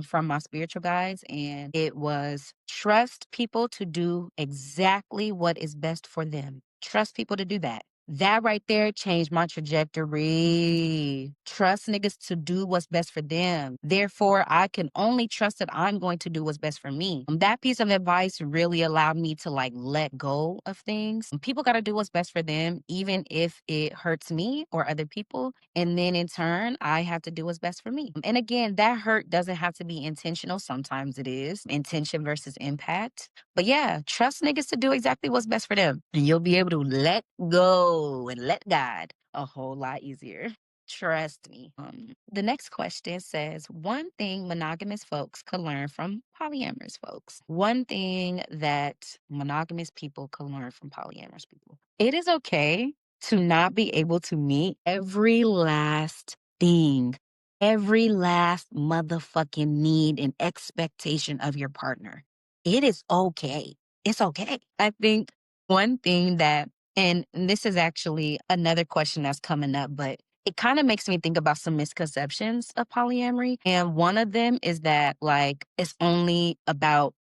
from my spiritual guides, and it was trust people to do exactly what is best for them. Trust people to do that. That right there changed my trajectory. Trust niggas to do what's best for them. Therefore, I can only trust that I'm going to do what's best for me. That piece of advice really allowed me to like let go of things. People got to do what's best for them, even if it hurts me or other people. And then in turn, I have to do what's best for me. And again, that hurt doesn't have to be intentional. Sometimes it is intention versus impact. But yeah, trust niggas to do exactly what's best for them. And you'll be able to let go and let God a whole lot easier. Trust me. The next question says, one thing monogamous folks could learn from polyamorous folks. One thing that monogamous people can learn from polyamorous people. It is okay to not be able to meet every last thing, every last motherfucking need and expectation of your partner. It is okay. It's okay. I think one thing that, and this is actually another question that's coming up, but it kind of makes me think about some misconceptions of polyamory. And one of them is that like it's only about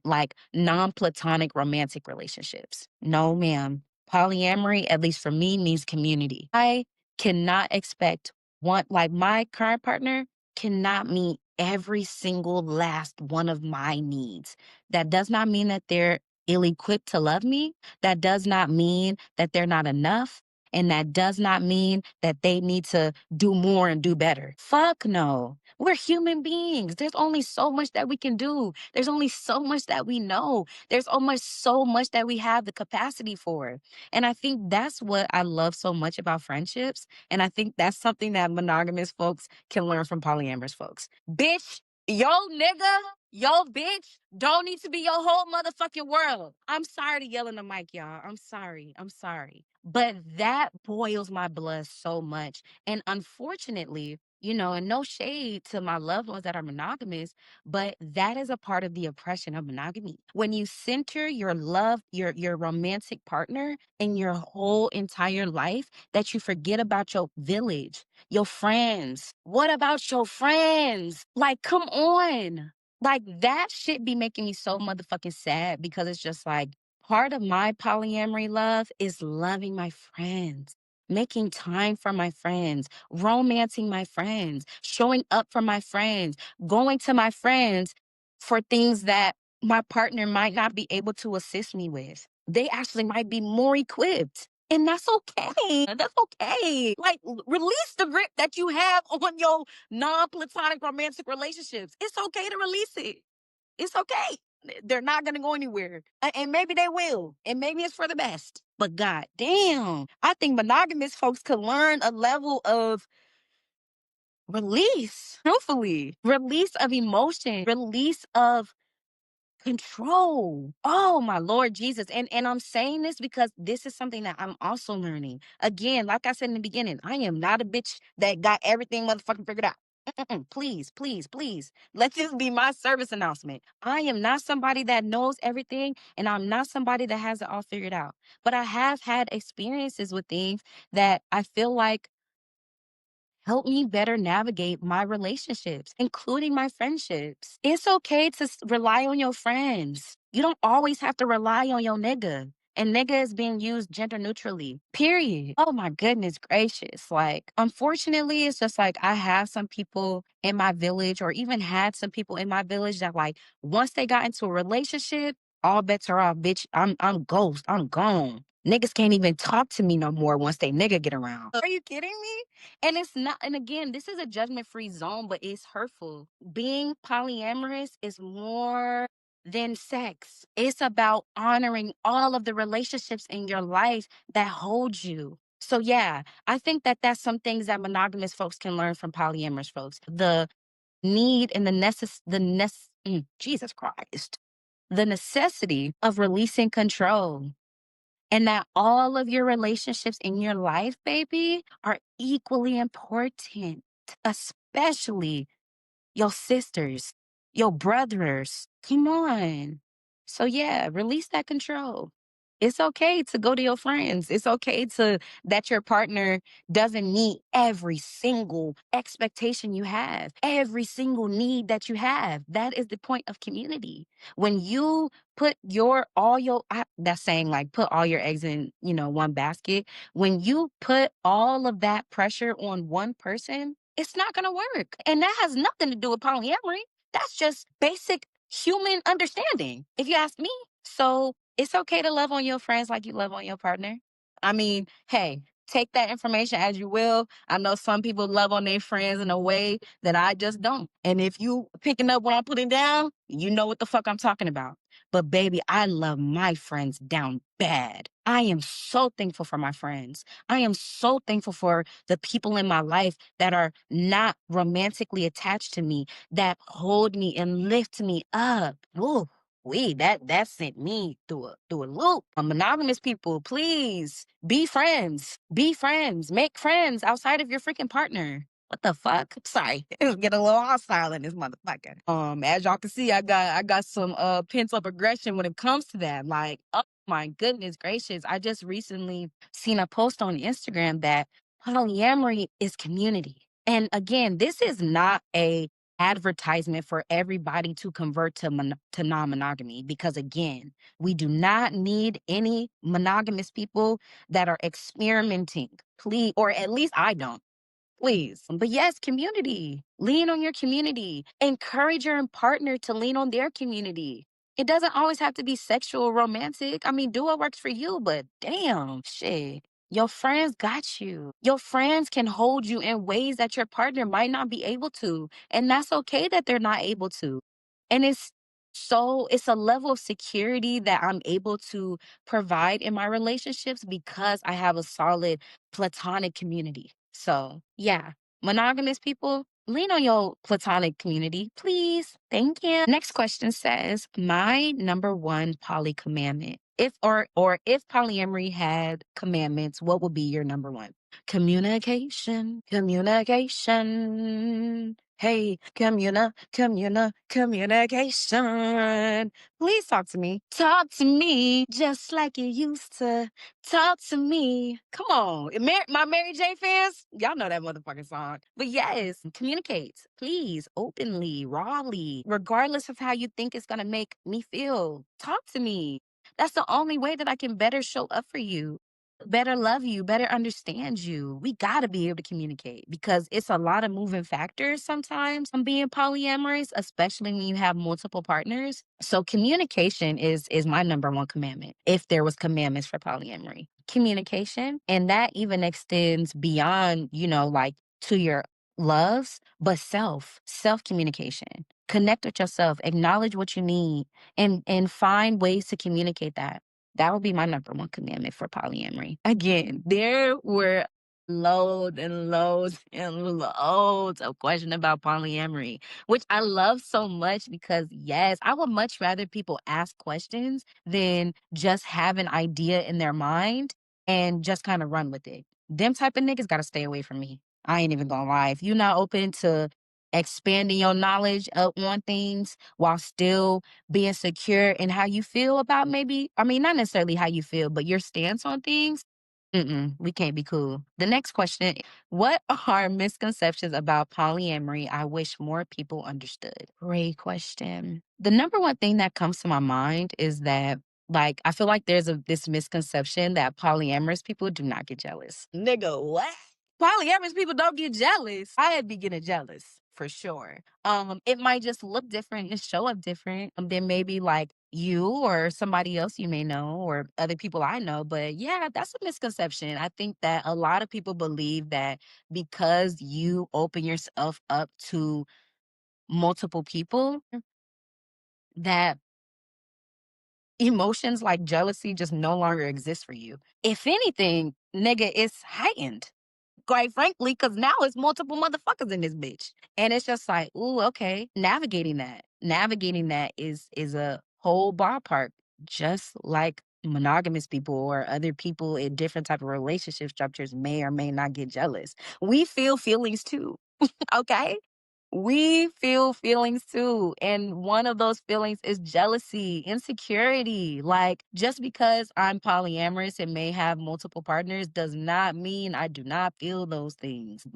like non-platonic romantic relationships. No, ma'am. Polyamory, at least for me, means community. I cannot expect one, like my current partner cannot meet every single last one of my needs. That does not mean that they're ill-equipped to love me. That does not mean that they're not enough. And that does not mean that they need to do more and do better. Fuck no. We're human beings. There's only so much that we can do. There's only so much that we know. There's almost so much that we have the capacity for. And I think that's what I love so much about friendships. And I think that's something that monogamous folks can learn from polyamorous folks. Bitch, yo nigga, yo bitch don't need to be your whole motherfucking world. I'm sorry to yell in the mic, y'all. I'm sorry. I'm sorry. But that boils my blood so much. And unfortunately, and no shade to my loved ones that are monogamous, but that is a part of the oppression of monogamy. When you center your love, your romantic partner in your whole entire life, that you forget about your village, your friends. What about your friends? Like, come on. Like that shit be making me so motherfucking sad because it's just like part of my polyamory love is loving my friends, making time for my friends, romancing my friends, showing up for my friends, going to my friends for things that my partner might not be able to assist me with. They actually might be more equipped. And that's okay. That's okay. Like, release the grip that you have on your non platonic romantic relationships. It's okay to release it. It's okay. They're not going to go anywhere. And maybe they will. And maybe it's for the best. But god damn, I think monogamous folks could learn a level of release, truthfully, release of emotion, release of control. Oh my Lord Jesus. And I'm saying this because this is something that I'm also learning. Again, like I said in the beginning, I am not a bitch that got everything motherfucking figured out. Please, please, please. Let this be my service announcement. I am not somebody that knows everything, and I'm not somebody that has it all figured out. But I have had experiences with things that I feel like help me better navigate my relationships, including my friendships. It's okay to rely on your friends. You don't always have to rely on your nigga. And nigga is being used gender neutrally, period. Oh my goodness gracious. Like, unfortunately, it's just like I have some people in my village, or even had some people in my village that, like, once they got into a relationship, all bets are off, bitch. I'm ghost. I'm gone. Niggas can't even talk to me no more once they nigga get around. Are you kidding me? And it's not, and again, this is a judgment free zone, but it's hurtful. Being polyamorous is more than sex. It's about honoring all of the relationships in your life that hold you. So, yeah, I think that that's some things that monogamous folks can learn from polyamorous folks. The need and Jesus Christ, the necessity of releasing control, and that all of your relationships in your life, baby, are equally important, especially your sisters, your brothers. Come on. So, yeah, release that control. It's okay to go to your friends. It's okay to that your partner doesn't meet every single expectation you have, every single need that you have. That is the point of community. When you put that's saying like put all your eggs in, one basket. When you put all of that pressure on one person, it's not going to work. And that has nothing to do with polyamory. That's just basic human understanding, if you ask me. So it's okay to love on your friends like you love on your partner. I mean, hey, take that information as you will. I know some people love on their friends in a way that I just don't. And if you picking up what I'm putting down, you know what the fuck I'm talking about. But baby, I love my friends down bad. I am so thankful for my friends. I am so thankful for the people in my life that are not romantically attached to me, that hold me and lift me up. Ooh, that sent me through a loop. Monogamous people, please be friends. Be friends. Make friends outside of your freaking partner. What the fuck? Sorry. It was getting a little hostile in this motherfucker. As y'all can see, I got some pent up aggression when it comes to that. Like, oh my goodness gracious. I just recently seen a post on Instagram that Polyamory is community. And again, this is not a advertisement for everybody to convert to to non-monogamy, because again, we do not need any monogamous people that are experimenting. Please, or at least I don't. Please. But yes, community. Lean on your community. Encourage your partner to lean on their community. It doesn't always have to be sexual, romantic. I mean, do what works for you, but damn, shit. Your friends got you. Your friends can hold you in ways that your partner might not be able to. And that's okay that they're not able to. And it's a level of security that I'm able to provide in my relationships because I have a solid platonic community. So, yeah, monogamous people, lean on your platonic community, please. Thank you. Next question says, my number one poly commandment. If if polyamory had commandments, what would be your number one? Communication, communication. Hey, communication. Please talk to me. Talk to me just like you used to. Talk to me. Come on. My Mary J fans, y'all know that motherfucking song. But yes, communicate, please, openly, rawly, regardless of how you think it's going to make me feel. Talk to me. That's the only way that I can better show up for you, better love you, better understand you. We got to be able to communicate because it's a lot of moving factors sometimes on being polyamorous, especially when you have multiple partners. So communication is my number one commandment. If there was commandments for polyamory, communication, and that even extends beyond, like to your loves, but self communication. Connect with yourself, acknowledge what you need, and find ways to communicate that. That would be my number one commandment for polyamory. Again, there were loads and loads and loads of questions about polyamory, which I love so much because, yes, I would much rather people ask questions than just have an idea in their mind and just kind of run with it. Them type of niggas got to stay away from me. I ain't even gonna lie. If you're not open to expanding your knowledge on things while still being secure in how you feel about not necessarily how you feel, but your stance on things, we can't be cool. The next question, what are misconceptions about polyamory I wish more people understood? Great question. The number one thing that comes to my mind is that, like, I feel like there's this misconception that polyamorous people do not get jealous. Nigga, what? Polyamorous people don't get jealous. I'd be getting jealous for sure. It might just look different and show up different than maybe like you or somebody else you may know or other people I know. But yeah, that's a misconception. I think that a lot of people believe that because you open yourself up to multiple people, that emotions like jealousy just no longer exist for you. If anything, nigga, it's heightened, quite frankly, because now it's multiple motherfuckers in this bitch. And it's just like, ooh, okay. Navigating that. Navigating that is a whole ballpark, just like monogamous people or other people in different type of relationship structures may or may not get jealous. We feel feelings too. Okay? We feel feelings too. And one of those feelings is jealousy, insecurity. Like, just because I'm polyamorous and may have multiple partners does not mean I do not feel those things.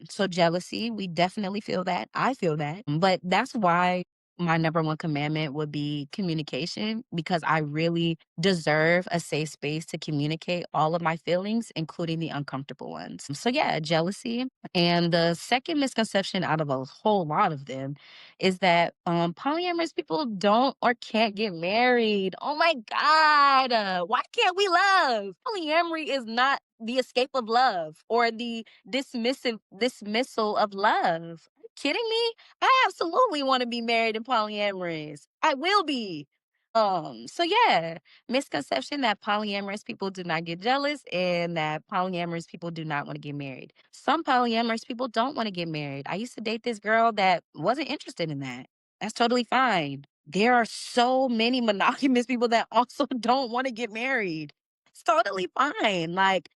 So jealousy, we definitely feel that. I feel that. But that's why my number one commandment would be communication, because I really deserve a safe space to communicate all of my feelings, including the uncomfortable ones. So yeah, jealousy. And the second misconception out of a whole lot of them is that polyamorous people don't or can't get married. Oh my God. Why can't we love? Polyamory is not the escape of love or the dismissal of love. Are you kidding me? I absolutely want to be married and polyamorous. I will be. So yeah, misconception that polyamorous people do not get jealous and that polyamorous people do not want to get married. Some polyamorous people don't want to get married. I used to date this girl that wasn't interested in that. That's totally fine. There are so many monogamous people that also don't want to get married. It's totally fine. Like,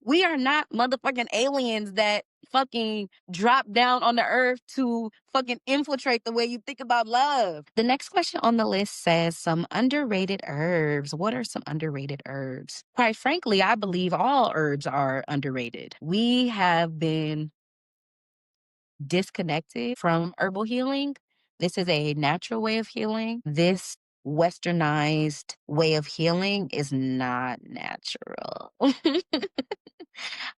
we are not motherfucking aliens that fucking drop down on the earth to fucking infiltrate the way you think about love. The next question on the list says some underrated herbs. What are some underrated herbs? Quite frankly, I believe all herbs are underrated. We have been disconnected from herbal healing. This is a natural way of healing. This westernized way of healing is not natural.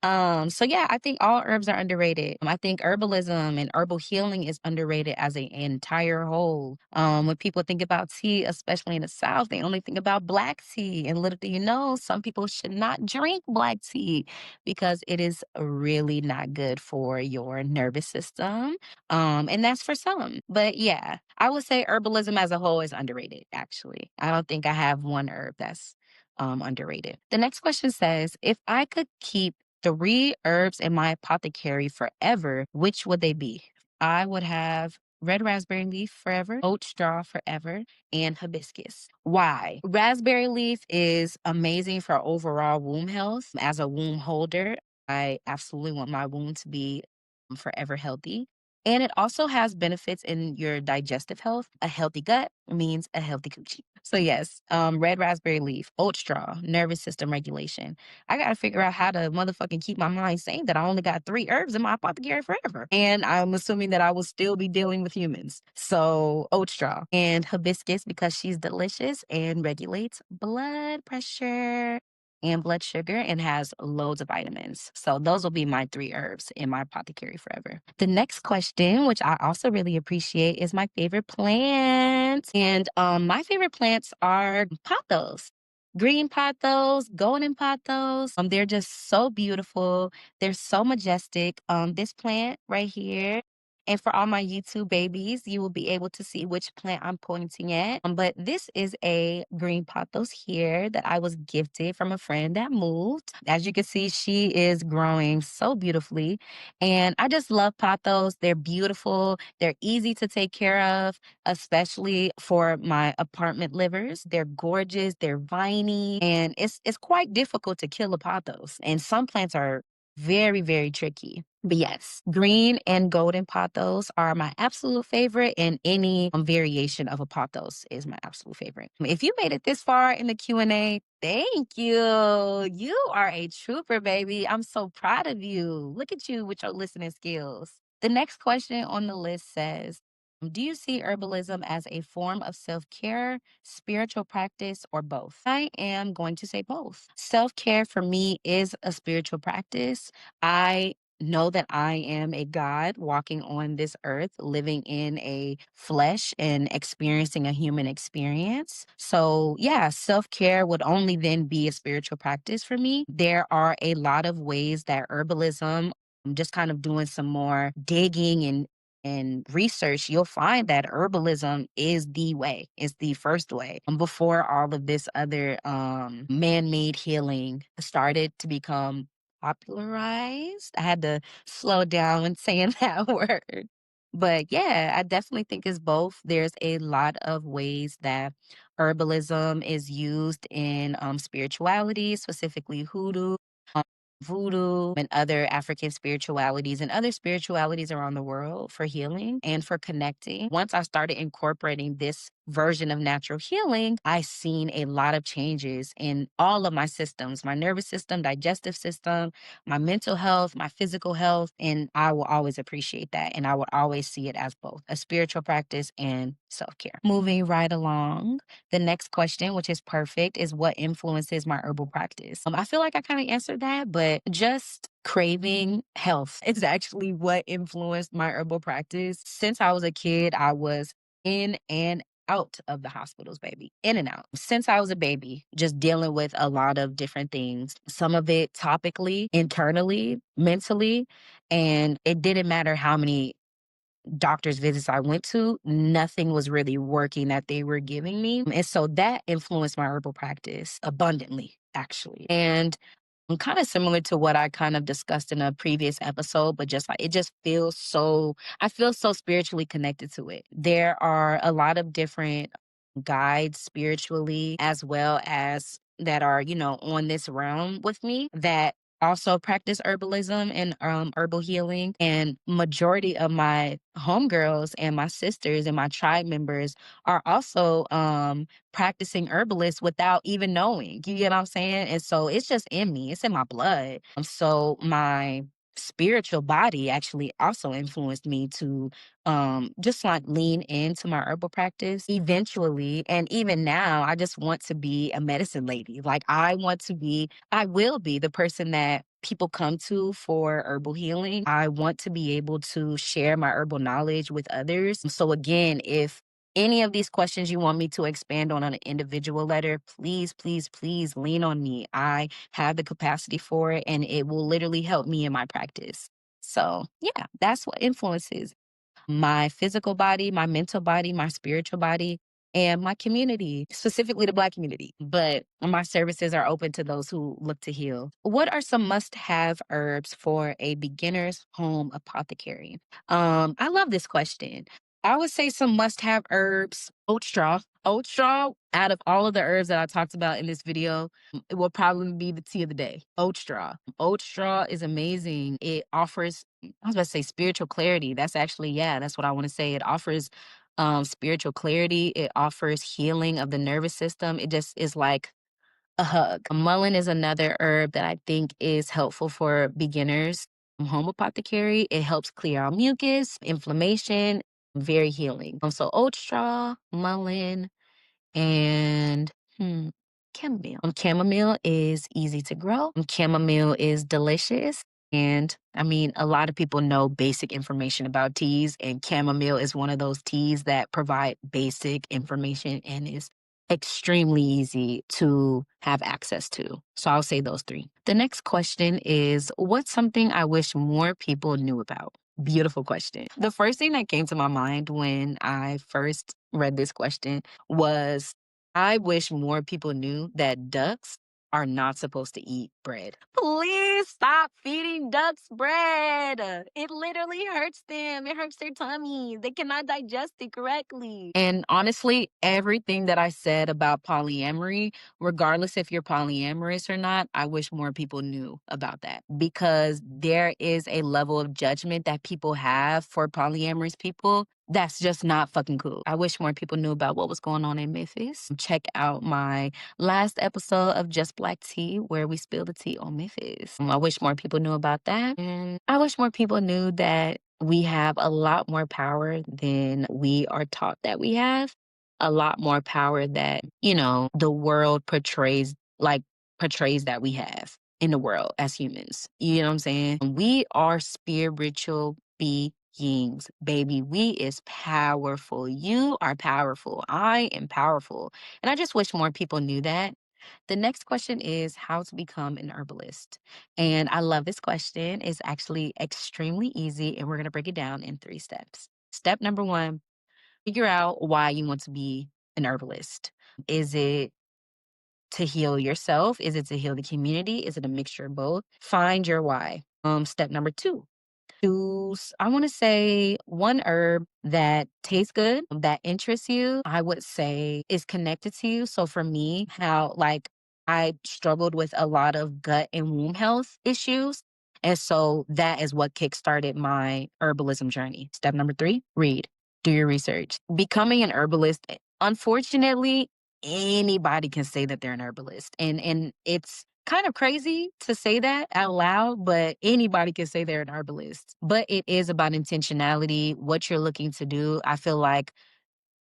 So yeah, I think all herbs are underrated. I think herbalism and herbal healing is underrated as an entire whole. When people think about tea, especially in the South, they only think about black tea. And little do you know, some people should not drink black tea because it is really not good for your nervous system. And that's for some. But yeah, I would say herbalism as a whole is underrated, actually. I don't think I have one herb that's underrated. The next question says, if I could keep three herbs in my apothecary forever, which would they be? I would have red raspberry leaf forever, oat straw forever, and hibiscus. Why? Raspberry leaf is amazing for overall womb health. As a womb holder, I absolutely want my womb to be forever healthy. And it also has benefits in your digestive health. A healthy gut means a healthy coochie. So yes, red raspberry leaf, oat straw, nervous system regulation. I gotta figure out how to motherfucking keep my mind sane that I only got three herbs in my apothecary forever. And I'm assuming that I will still be dealing with humans. So oat straw and hibiscus because she's delicious and regulates blood pressure and blood sugar and has loads of vitamins. So those will be my three herbs in my apothecary forever. The next question, which I also really appreciate, is my favorite plant. And my favorite plants are pothos. Green pothos, golden pothos. They're just so beautiful. They're so majestic. This plant right here. And for all my YouTube babies, you will be able to see which plant I'm pointing at. But this is a green pothos here that I was gifted from a friend that moved. As you can see, she is growing so beautifully. And I just love pothos. They're beautiful. They're easy to take care of, especially for my apartment livers. They're gorgeous. They're viney. And it's quite difficult to kill a pothos. And some plants are very, very tricky. But yes, green and golden pothos are my absolute favorite, and any variation of a pothos is my absolute favorite. If you made it this far in the Q&A, thank you. You are a trooper, baby. I'm so proud of you. Look at you with your listening skills. The next question on the list says, do you see herbalism as a form of self care, spiritual practice, or both? I am going to say both. Self care for me is a spiritual practice. I know that I am a God walking on this earth, living in a flesh and experiencing a human experience. So, yeah, self care would only then be a spiritual practice for me. There are a lot of ways that herbalism, just kind of doing some more digging and research, you'll find that herbalism is the way. It's the first way. Before all of this other man-made healing started to become popularized. I had to slow down when saying that word. But yeah, I definitely think it's both. There's a lot of ways that herbalism is used in spirituality, specifically hoodoo, voodoo, and other African spiritualities and other spiritualities around the world for healing and for connecting. Once I started incorporating this version of natural healing, I seen a lot of changes in all of my systems, my nervous system, digestive system, my mental health, my physical health. And I will always appreciate that. And I will always see it as both a spiritual practice and self care. Moving right along, the next question, which is perfect, is what influences my herbal practice? I feel like I kind of answered that, but just craving health is actually what influenced my herbal practice. Since I was a kid, I was in and out of the hospitals, baby, in and out. Since I was a baby, just dealing with a lot of different things, some of it topically, internally, mentally, and it didn't matter how many doctor's visits I went to, nothing was really working that they were giving me. And so that influenced my herbal practice abundantly, actually. And kind of similar to what I kind of discussed in a previous episode, but just like it just feels so, I feel so spiritually connected to it. There are a lot of different guides spiritually, as well as that are, on this realm with me that also practice herbalism and herbal healing. And majority of my homegirls and my sisters and my tribe members are also practicing herbalists without even knowing. You get what I'm saying? And so it's just in me, it's in my blood. So my spiritual body actually also influenced me to just like lean into my herbal practice eventually. And even now, I just want to be a medicine lady. Like I will be the person that people come to for herbal healing. I want to be able to share my herbal knowledge with others. So again, if any of these questions you want me to expand on an individual letter, please, please, please lean on me. I have the capacity for it, and it will literally help me in my practice. So yeah, that's what influences my physical body, my mental body, my spiritual body, and my community, specifically the Black community. But my services are open to those who look to heal. What are some must have herbs for a beginner's home apothecary? I love this question. I would say some must have herbs, oat straw. Oat straw, out of all of the herbs that I talked about in this video, it will probably be the tea of the day. Oat straw. Oat straw is amazing. It offers, I was about to say spiritual clarity. That's actually, yeah, that's what I want to say. It offers spiritual clarity. It offers healing of the nervous system. It just is like a hug. Mullein is another herb that I think is helpful for beginners. Home apothecary, it helps clear out mucus, inflammation, very healing. So oat straw, mullein, and chamomile. Chamomile is easy to grow. Chamomile is delicious. And I mean, a lot of people know basic information about teas, and chamomile is one of those teas that provide basic information and is extremely easy to have access to. So I'll say those three. The next question is, what's something I wish more people knew about? Beautiful question. The first thing that came to my mind when I first read this question was, I wish more people knew that ducks are not supposed to eat bread. Please stop feeding ducks bread. It literally hurts them. It hurts their tummies. They cannot digest it correctly. And honestly, everything that I said about polyamory, regardless if you're polyamorous or not, I wish more people knew about that, because there is a level of judgment that people have for polyamorous people that's just not fucking cool. I wish more people knew about what was going on in Memphis. Check out my last episode of Just Black Tea, where we spill the tea on Memphis. I wish more people knew about that. And I wish more people knew that we have a lot more power than we are taught that we have. A lot more power that, the world portrays that we have in the world as humans. You know what I'm saying? We are spiritual beings, baby. We is powerful. You are powerful. I am powerful. And I just wish more people knew that. The next question is how to become an herbalist. And I love this question. It's actually extremely easy, and we're going to break it down in 3 steps. Step number 1, figure out why you want to be an herbalist. Is it to heal yourself? Is it to heal the community? Is it a mixture of both? Find your why. Step number 2, choose, I want to say, one herb that tastes good, that interests you, I would say is connected to you. So for me, how I struggled with a lot of gut and womb health issues. And so that is what kickstarted my herbalism journey. Step number 3, read, do your research. Becoming an herbalist, unfortunately, anybody can say that they're an herbalist. And it's kind of crazy to say that out loud, but anybody can say they're an herbalist. But it is about intentionality, what you're looking to do. I feel like,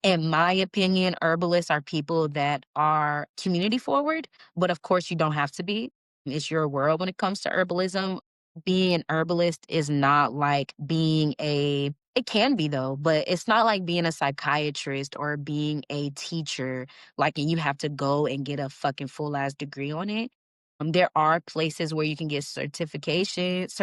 in my opinion, herbalists are people that are community forward, but of course you don't have to be. It's your world when it comes to herbalism. Being an herbalist is not like it can be though, but it's not like being a psychiatrist or being a teacher, like, and you have to go and get a fucking full ass degree on it. There are places where you can get certifications,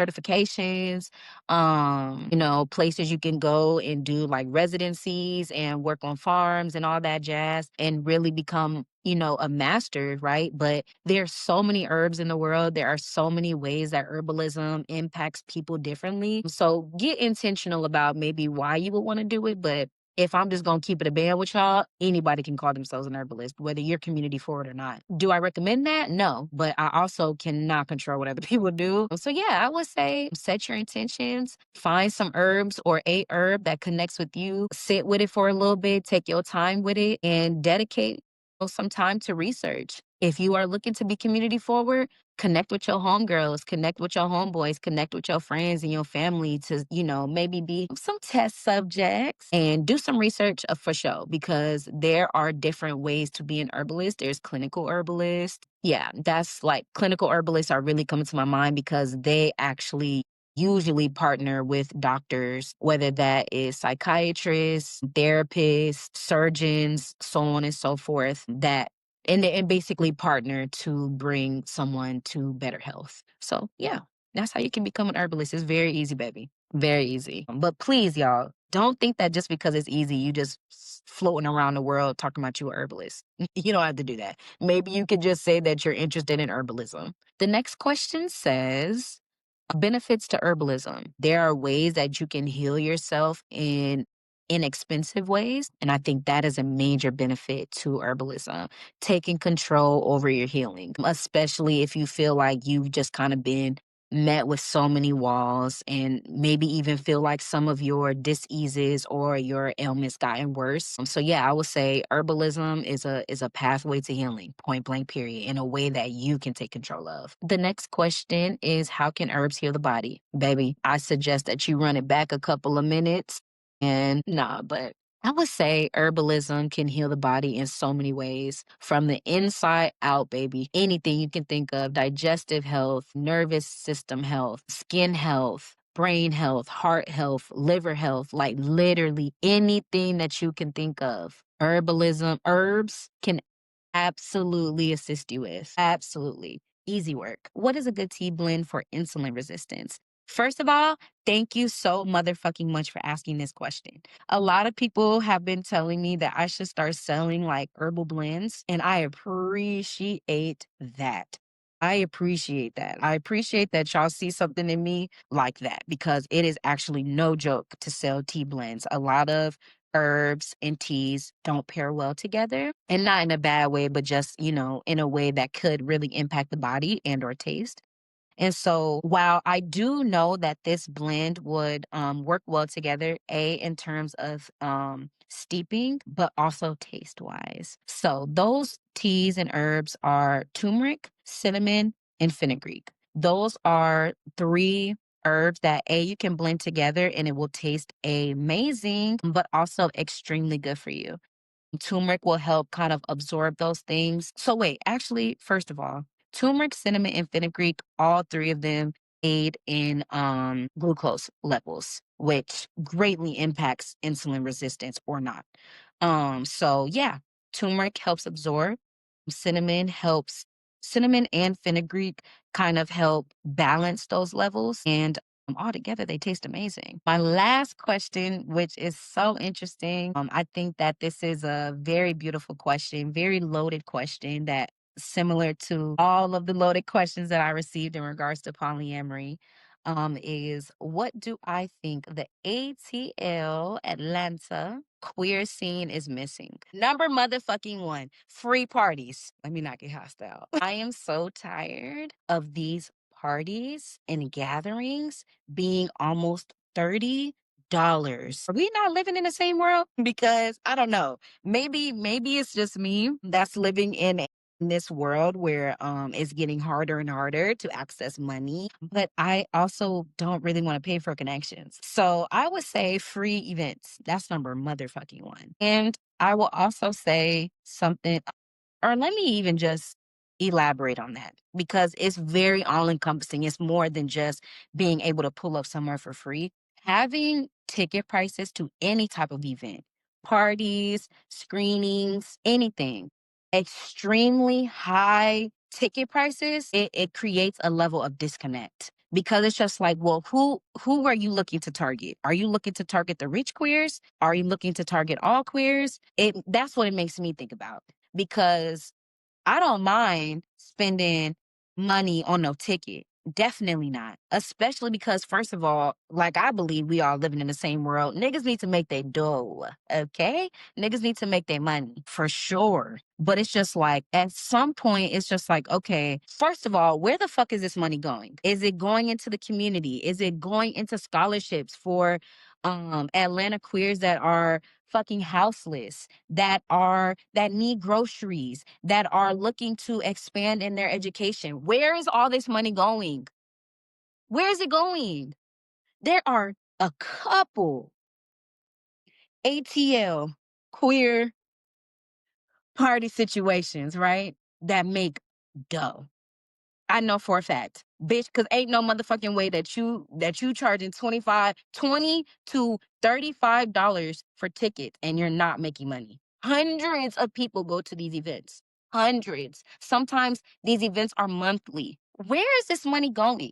places you can go and do like residencies and work on farms and all that jazz and really become, a master, right? But there's so many herbs in the world. There are so many ways that herbalism impacts people differently. So get intentional about maybe why you would want to do it, but if I'm just gonna keep it a band with y'all, anybody can call themselves an herbalist, whether you're community forward or not. Do I recommend that? No, but I also cannot control what other people do. So yeah, I would say set your intentions, find some herbs or a herb that connects with you, sit with it for a little bit, take your time with it, and dedicate some time to research. If you are looking to be community forward, connect with your homegirls, connect with your homeboys, connect with your friends and your family to, maybe be some test subjects and do some research for sure because there are different ways to be an herbalist. There's clinical herbalist. Yeah, that's like clinical herbalists are really coming to my mind because they actually usually partner with doctors, whether that is psychiatrists, therapists, surgeons, so on and so forth, that and basically partner to bring someone to better health. So yeah, that's how you can become an herbalist. It's very easy, baby. Very easy. But please, y'all, don't think that just because it's easy, you just floating around the world talking about you a herbalist. You don't have to do that. Maybe you could just say that you're interested in herbalism. The next question says, benefits to herbalism. There are ways that you can heal yourself in inexpensive ways. And I think that is a major benefit to herbalism, taking control over your healing, especially if you feel like you've just kind of been met with so many walls and maybe even feel like some of your diseases or your ailments gotten worse. So yeah, I would say herbalism is a pathway to healing, point blank period, in a way that you can take control of. The next question is, how can herbs heal the body? Baby, I suggest that you run it back a couple of minutes and nah, but I would say herbalism can heal the body in so many ways from the inside out, baby. Anything you can think of, digestive health, nervous system health, skin health, brain health, heart health, liver health, like literally anything that you can think of. Herbalism, herbs can absolutely assist you with. Absolutely. Easy work. What is a good tea blend for insulin resistance? First of all, thank you so motherfucking much for asking this question. A lot of people have been telling me that I should start selling like herbal blends, and I appreciate that. I appreciate that. I appreciate that y'all see something in me like that because it is actually no joke to sell tea blends. A lot of herbs and teas don't pair well together, and not in a bad way, but just, in a way that could really impact the body and or taste. And so while I do know that this blend would work well together, in terms of steeping, but also taste wise. So those teas and herbs are turmeric, cinnamon, and fenugreek. Those are three herbs that you can blend together and it will taste amazing, but also extremely good for you. Turmeric will help kind of absorb those things. So wait, actually, first of all, turmeric, cinnamon, and fenugreek, all three of them aid in glucose levels, which greatly impacts insulin resistance or not. So yeah, turmeric helps absorb. Cinnamon helps. Cinnamon and fenugreek kind of help balance those levels, and all together they taste amazing. My last question, which is so interesting, I think that this is a very beautiful question, very loaded question that similar to all of the loaded questions that I received in regards to polyamory, is what do I think the ATL Atlanta queer scene is missing? Number motherfucking one, free parties. Let me not get hostile. I am so tired of these parties and gatherings being almost $30. Are we not living in the same world? Because I don't know. Maybe it's just me that's living in this world where it's getting harder and harder to access money, but I also don't really want to pay for connections. So I would say free events. That's number motherfucking one. And I will also say something, or let me even just elaborate on that because it's very all encompassing. It's more than just being able to pull up somewhere for free. Having ticket prices to any type of event, parties, screenings, anything, extremely high ticket prices, it creates a level of disconnect because it's just like, well, who are you looking to target? Are you looking to target the rich queers? Are you looking to target all queers? That's what it makes me think about because I don't mind spending money on no ticket. Definitely not. Especially because, first of all, like I believe we all living in the same world. Niggas need to make their dough. Okay? Niggas need to make their money for sure. But it's just like at some point, it's just like, okay, first of all, where the fuck is this money going? Is it going into the community? Is it going into scholarships for Atlanta queers that are fucking houseless, that need groceries, that are looking to expand in their education? Where is all this money going? Where is it going? There are a couple ATL queer party situations, right? That make dough. I know for a fact. Bitch, cause ain't no motherfucking way that you charging 20 to $35 for tickets and you're not making money. Hundreds of people go to these events. Hundreds. Sometimes these events are monthly. Where is this money going?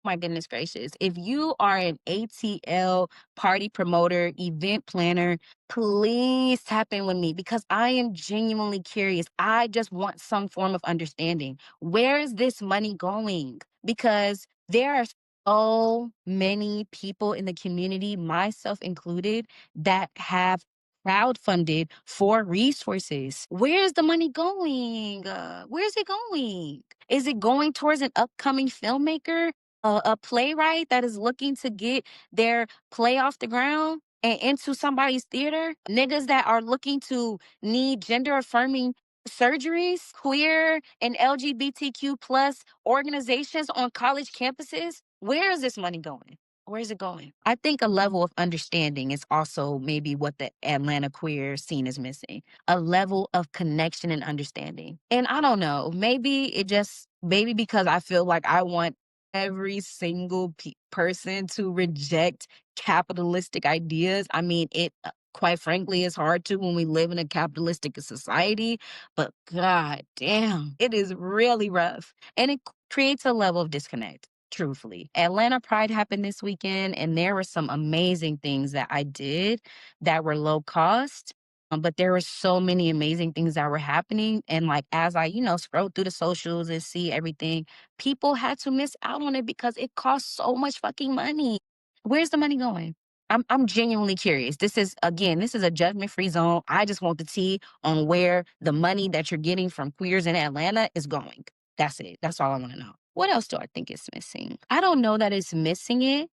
My goodness gracious. If you are an ATL party promoter, event planner, please tap in with me because I am genuinely curious. I just want some form of understanding. Where is this money going? Because there are so many people in the community, myself included, that have crowdfunded for resources. Where's the money going? Where's it going? Is it going towards an upcoming filmmaker, a playwright that is looking to get their play off the ground and into somebody's theater? Niggas that are looking to need gender affirming surgeries, queer and LGBTQ plus organizations on college campuses. Where is this money going? Where is it going? I think a level of understanding is also maybe what the Atlanta queer scene is missing. A level of connection and understanding. And I don't know, maybe because I feel like I want every single person to reject capitalistic ideas. I mean, it quite frankly is hard to when we live in a capitalistic society, but god damn, it is really rough. And it creates a level of disconnect. Truthfully, Atlanta Pride happened this weekend, and there were some amazing things that I did that were low cost. But there were so many amazing things that were happening. And like as I, scroll through the socials and see everything, people had to miss out on it because it costs so much fucking money. Where's the money going? I'm genuinely curious. This is a judgment-free zone. I just want the tea on where the money that you're getting from queers in Atlanta is going. That's it. That's all I want to know. What else do I think is missing? I don't know that it's missing it,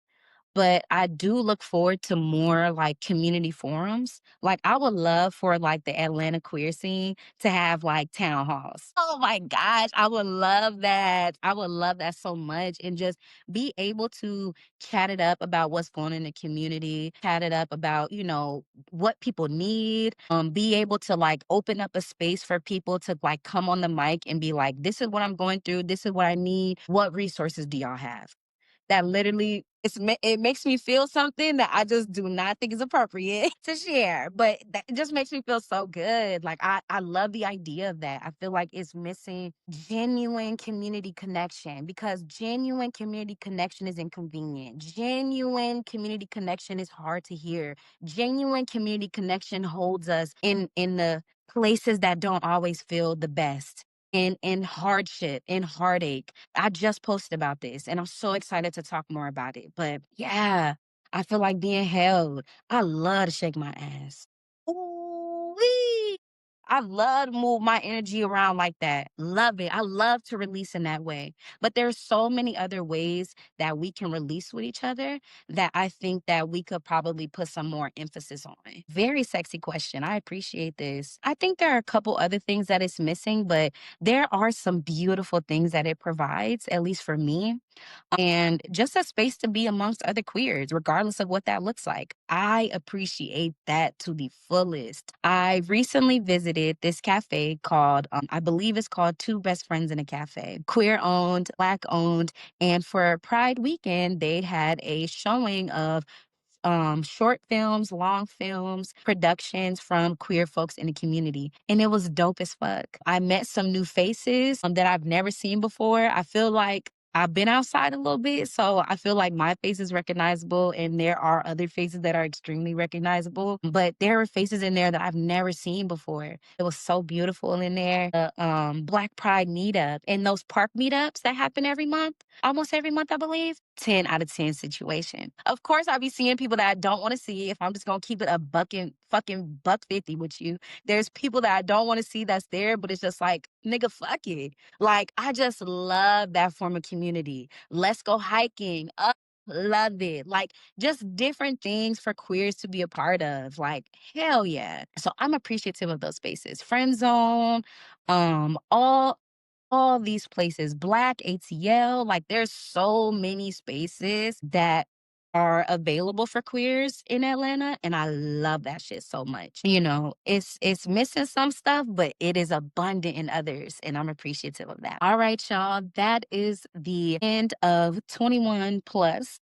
but I do look forward to more like community forums. Like I would love for like the Atlanta queer scene to have like town halls. Oh my gosh, I would love that. I would love that so much and just be able to chat it up about what's going on in the community, chat it up about, what people need, be able to like open up a space for people to like come on the mic and be like, this is what I'm going through, this is what I need. What resources do y'all have? That literally it makes me feel something that I just do not think is appropriate to share, but that it just makes me feel so good. Like I love the idea of that. I feel like it's missing genuine community connection because genuine community connection is inconvenient. Genuine community connection is hard to hear. Genuine community connection holds us in the places that don't always feel the best. In hardship, in heartache. I just posted about this and I'm so excited to talk more about it. But yeah, I feel like being held. I love to shake my ass. Ooh-wee. I love to move my energy around like that. Love it. I love to release in that way. But there's so many other ways that we can release with each other that I think that we could probably put some more emphasis on. Very sexy question. I appreciate this. I think there are a couple other things that it's missing, but there are some beautiful things that it provides, at least for me. And just a space to be amongst other queers, regardless of what that looks like. I appreciate that to the fullest. I recently visited this cafe called, I believe it's called Two Best Friends in a Cafe, queer owned, Black owned. And for Pride weekend, they had a showing of short films, long films, productions from queer folks in the community. And it was dope as fuck. I met some new faces that I've never seen before. I feel like I've been outside a little bit, so I feel like my face is recognizable, and there are other faces that are extremely recognizable. But there are faces in there that I've never seen before. It was so beautiful in there. The Black Pride meetup and those park meetups that happen every month, almost every month, I believe. 10 out of 10 situation. Of course, I'll be seeing people that I don't want to see if I'm just gonna keep it a bucking fucking buck 50 with you. There's people that I don't want to see that's there, but it's just like, nigga, fuck it. Like, I just love that form of community. Let's go hiking. Love it. Like, just different things for queers to be a part of. Like, hell yeah. So I'm appreciative of those spaces. Friend zone, all these places, Black ATL, like there's so many spaces that are available for queers in Atlanta, and I love that shit so much. You know, it's missing some stuff, but it is abundant in others, and I'm appreciative of that. All right, y'all, that is the end of 21 plus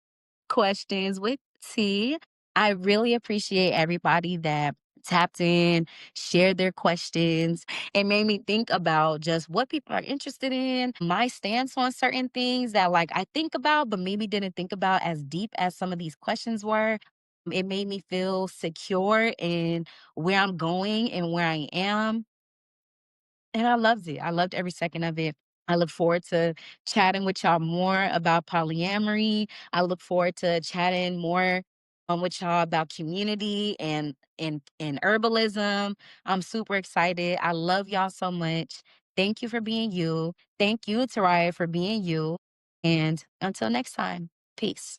questions with T. I really appreciate everybody that tapped in, shared their questions. It made me think about just what people are interested in, my stance on certain things that like I think about, but maybe didn't think about as deep as some of these questions were. It made me feel secure in where I'm going and where I am. And I loved it. I loved every second of it. I look forward to chatting with y'all more about polyamory. I look forward to chatting more with y'all about community and herbalism. I'm super excited. I love y'all so much. Thank you for being you. Thank you, Tariah, for being you. And until next time, peace.